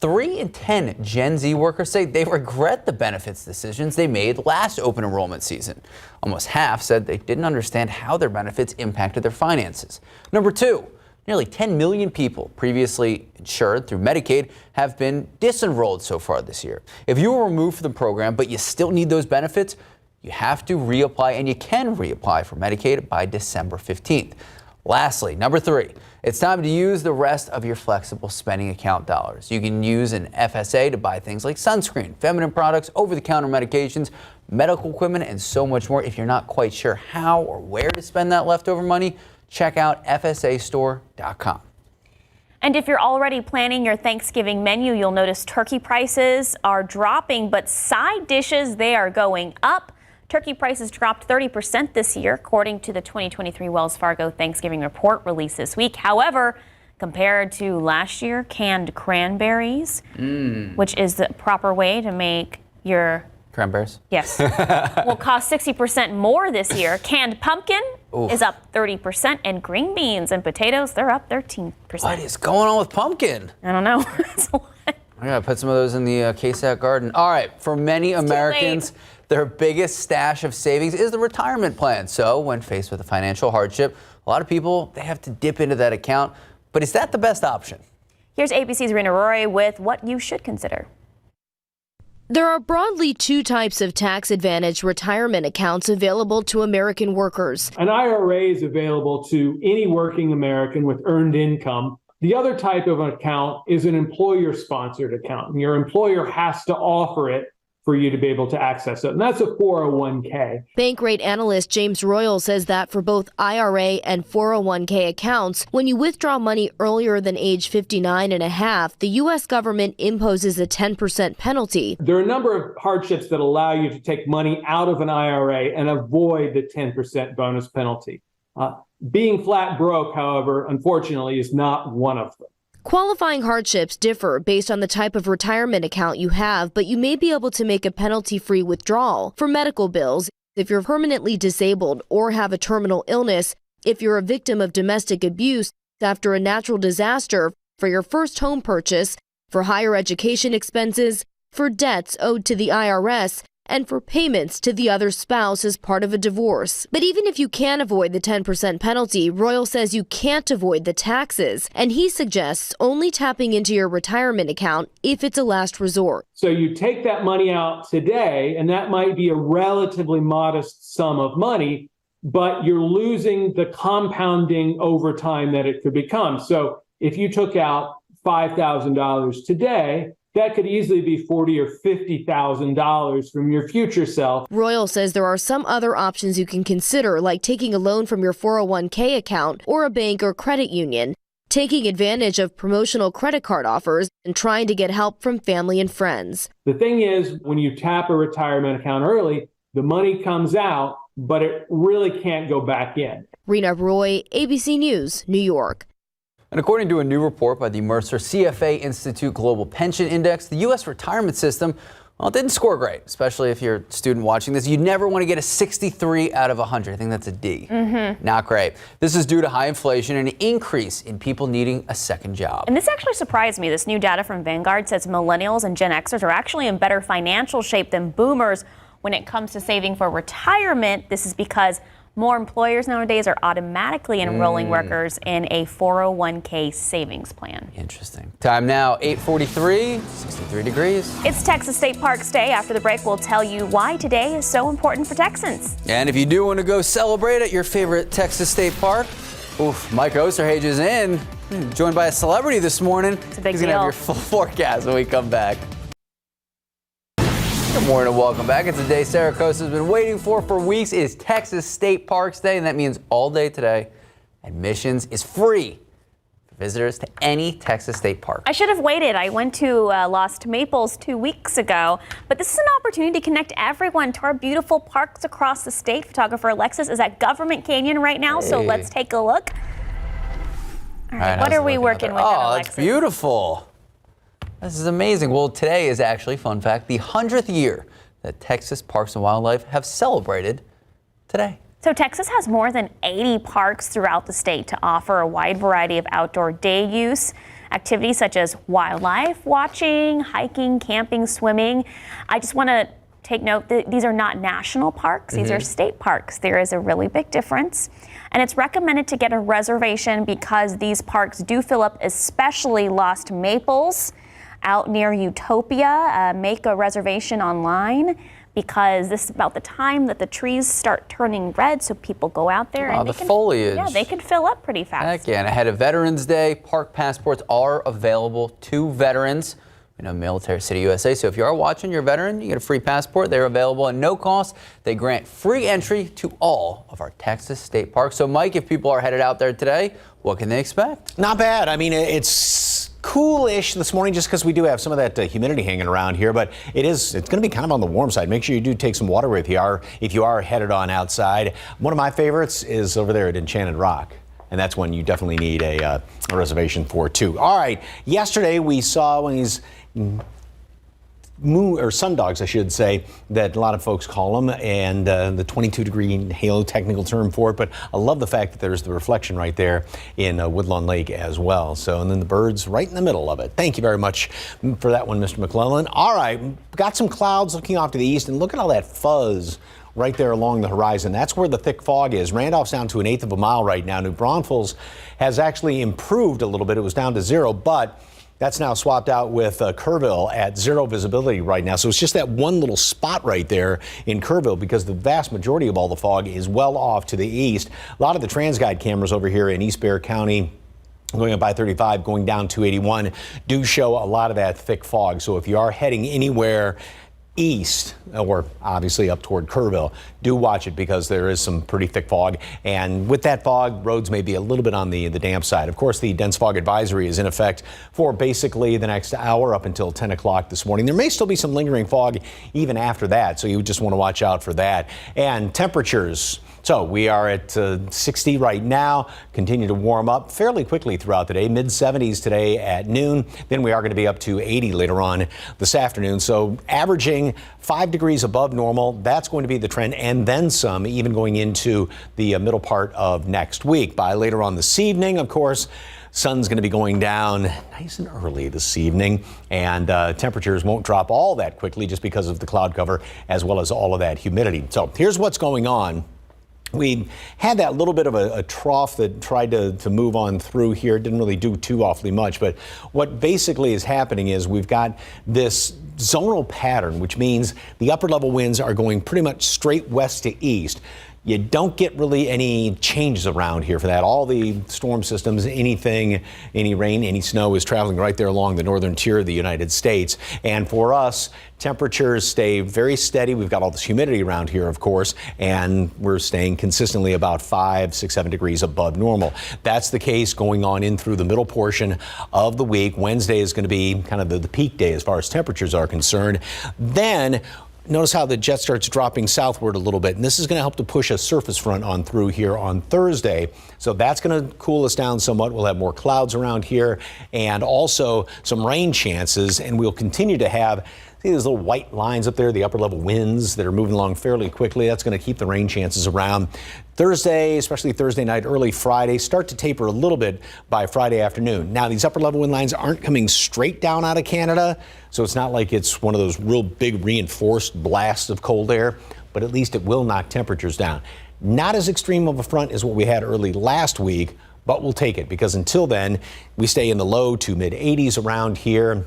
3 in 10 Gen Z workers say they regret the benefits decisions they made last open enrollment season. Almost half said they didn't understand how their benefits impacted their finances. Number 2, nearly 10 million people previously insured through Medicaid have been disenrolled so far this year. If you were removed from the program but you still need those benefits, you have to reapply, and you can reapply for Medicaid by December 15th. Lastly, number 3, it's time to use the rest of your flexible spending account dollars. You can use an FSA to buy things like sunscreen, feminine products, over-the-counter medications, medical equipment, and so much more. If you're not quite sure how or where to spend that leftover money, check out FSAstore.com. And if you're already planning your Thanksgiving menu, you'll notice turkey prices are dropping, but side dishes, they are going up. Turkey prices dropped 30% this year, according to the 2023 Wells Fargo Thanksgiving report released this week. However, compared to last year, canned cranberries, which is the proper way to make your cranberries, yes, will cost 60% more this year. Canned pumpkin is up 30%, and green beans and potatoes, they're up 13%. What is going on with pumpkin? I don't know. It's a lot. I gotta put some of those in the KSAT garden. All right, for many Americans, their biggest stash of savings is the retirement plan. So when faced with a financial hardship, a lot of people, they have to dip into that account. But is that the best option? Here's ABC's Rena Roy with what you should consider. There are broadly 2 types of tax-advantaged retirement accounts available to American workers. An IRA is available to any working American with earned income. The other type of account is an employer-sponsored account. And your employer has to offer it for you to be able to access it. And that's a 401k. Bankrate analyst James Royal says that for both IRA and 401k accounts, when you withdraw money earlier than age 59 and a half, the U.S. government imposes a 10% penalty. There are a number of hardships that allow you to take money out of an IRA and avoid the 10% bonus penalty. Being flat broke, however, unfortunately, is not one of them. Qualifying hardships differ based on the type of retirement account you have, but you may be able to make a penalty-free withdrawal for medical bills if you're permanently disabled or have a terminal illness, if you're a victim of domestic abuse after a natural disaster, for your first home purchase, for higher education expenses, for debts owed to the IRS, and for payments to the other spouse as part of a divorce. But even if you can avoid the 10% penalty, Royal says you can't avoid the taxes, and he suggests only tapping into your retirement account if it's a last resort. So you take that money out today, and that might be a relatively modest sum of money, but you're losing the compounding over time that it could become. So if you took out $5,000 today, that could easily be $40,000 or $50,000 from your future self. Royal says there are some other options you can consider, like taking a loan from your 401k account or a bank or credit union, taking advantage of promotional credit card offers, and trying to get help from family and friends. The thing is, when you tap a retirement account early, the money comes out, but it really can't go back in. Rena Roy, ABC News, New York. And according to a new report by the Mercer CFA Institute Global Pension Index, the U.S. retirement system, well, it didn't score great, especially if you're a student watching this. You never want to get a 63 out of 100. I think that's a D. Not great. This is due to high inflation and an increase in people needing a second job. And this actually surprised me. This new data from Vanguard says millennials and Gen Xers are actually in better financial shape than boomers when it comes to saving for retirement. This is because more employers nowadays are automatically enrolling workers in a 401k savings plan. Interesting. Time now, 8:43, 63 degrees. It's Texas State Parks Day. After the break, we'll tell you why today is so important for Texans. And if you do want to go celebrate at your favorite Texas State park, Mike Osterhage is in, joined by a celebrity this morning. It's a big He's going to have your full forecast when we come back. Good morning and welcome back. It's a day Sarah Costa has been waiting for weeks. It is Texas State Parks Day, and that means all day today, admissions is free. visitors to any Texas state park. I should have waited. I went to Lost Maples 2 weeks ago, but this is an opportunity to connect everyone to our beautiful parks across the state. Photographer Alexis is at Government Canyon right now, so let's take a look. All right, what are we working with? Oh, that's beautiful. This is amazing. Well, today is actually, fun fact, the 100th year that Texas Parks and Wildlife have celebrated today. So Texas has more than 80 parks throughout the state to offer a wide variety of outdoor day use activities such as wildlife watching, hiking, camping, swimming. I just want to take note that these are not national parks. These are state parks. There is a really big difference. And it's recommended to get a reservation because these parks do fill up, especially Lost Maples out near Utopia. Make a reservation online, because this is about the time that the trees start turning red, so people go out there and the foliage. Yeah, they can fill up pretty fast. Heck yeah, and ahead of Veterans Day, park passports are available to veterans. We know Military City USA, so if you are watching, you're a veteran, you get a free passport. They're available at no cost. They grant free entry to all of our Texas state parks. So Mike, if people are headed out there today, what can they expect? Not bad. I mean, it's cool-ish this morning just because we do have some of that humidity hanging around here, but it's going to be kind of on the warm side. Make sure you do take some water with you if you are headed on outside. One of my favorites is over there at Enchanted Rock, and that's one you definitely need a reservation for too. All right, yesterday we saw one of these sundogs, I should say, that a lot of folks call them, and the 22-degree halo, technical term for it. But I love the fact that there's the reflection right there in Woodlawn Lake as well. So, and then the birds right in the middle of it. Thank you very much for that one, Mr. McClellan. All right, got some clouds looking off to the east, and look at all that fuzz right there along the horizon. That's where the thick fog is. Randolph's down to 1/8 of a mile right now. New Braunfels has actually improved a little bit. It was down to 0, but that's now swapped out with Kerrville at 0 visibility right now. So it's just that one little spot right there in Kerrville, because the vast majority of all the fog is well off to the east. A lot of the TransGuide cameras over here in East Bexar County, going up I-35, going down 281, do show a lot of that thick fog. So if you are heading anywhere east, or obviously up toward Kerrville, do watch it, because there is some pretty thick fog. And with that fog, roads may be a little bit on the damp side. Of course, the dense fog advisory is in effect for basically the next hour up until 10 o'clock this morning. There may still be some lingering fog even after that, so you just want to watch out for that. And temperatures. So we are at 60 right now, continue to warm up fairly quickly throughout the day. Mid-70s today at noon. Then we are going to be up to 80 later on this afternoon. So averaging 5 degrees above normal. That's going to be the trend, and then some, even going into the middle part of next week. By later on this evening, of course, sun's going to be going down nice and early this evening, and temperatures won't drop all that quickly just because of the cloud cover as well as all of that humidity. So here's what's going on. We had that little bit of a trough that tried to move on through here. Didn't really do too awfully much. But what basically is happening is we've got this zonal pattern, which means the upper level winds are going pretty much straight west to east. You don't get really any changes around here for that. All the storm systems, anything, any rain, any snow is traveling right there along the northern tier of the United States. And for us, temperatures stay very steady. We've got all this humidity around here, of course, and we're staying consistently about 5, 6, 7 degrees above normal. That's the case going on in through the middle portion of the week. Wednesday is going to be kind of the peak day as far as temperatures are concerned. Then notice how the jet starts dropping southward a little bit, and this is going to help to push a surface front on through here on Thursday. So that's going to cool us down somewhat. We'll have more clouds around here and also some rain chances, and we'll continue to have, see those little white lines up there, the upper level winds that are moving along fairly quickly. That's going to keep the rain chances around. Thursday, especially Thursday night, early Friday, start to taper a little bit by Friday afternoon. Now, these upper level wind lines aren't coming straight down out of Canada, so it's not like it's one of those real big reinforced blasts of cold air, but at least it will knock temperatures down. Not as extreme of a front as what we had early last week, but we'll take it, because until then, we stay in the low to mid 80s around here.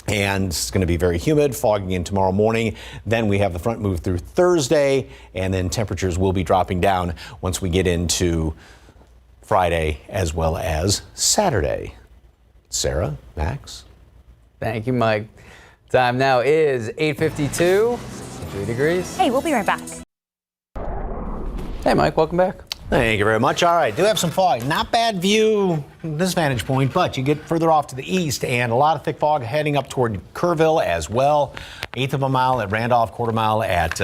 And it's going to be very humid, fogging in tomorrow morning. Then we have the front move through Thursday, and then temperatures will be dropping down once we get into Friday as well as Saturday. Sarah, Max. Thank you, Mike. Time now is 8:52, 63 degrees. Hey, we'll be right back. Hey, Mike, welcome back. Thank you very much. All right, do have some fog. Not bad view from this vantage point, but you get further off to the east and a lot of thick fog heading up toward Kerrville as well. 1/8 of a mile at Randolph, 1/4 mile at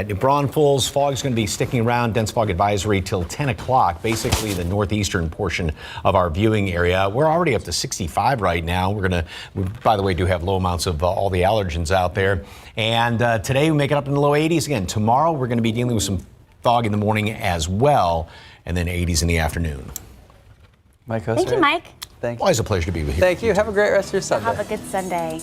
New Braunfels. Fog's going to be sticking around, dense fog advisory till 10 o'clock, basically the northeastern portion of our viewing area. We're already up to 65 right now. We, by the way, do have low amounts of all the allergens out there. And today we make it up in the low 80s again. Tomorrow we're going to be dealing with some fog in the morning as well, and then 80s in the afternoon. Mike, Thank you, Mike. Thank you. Always a pleasure to be with you. Thank you. Have a great rest of your Sunday. Have a good Sunday.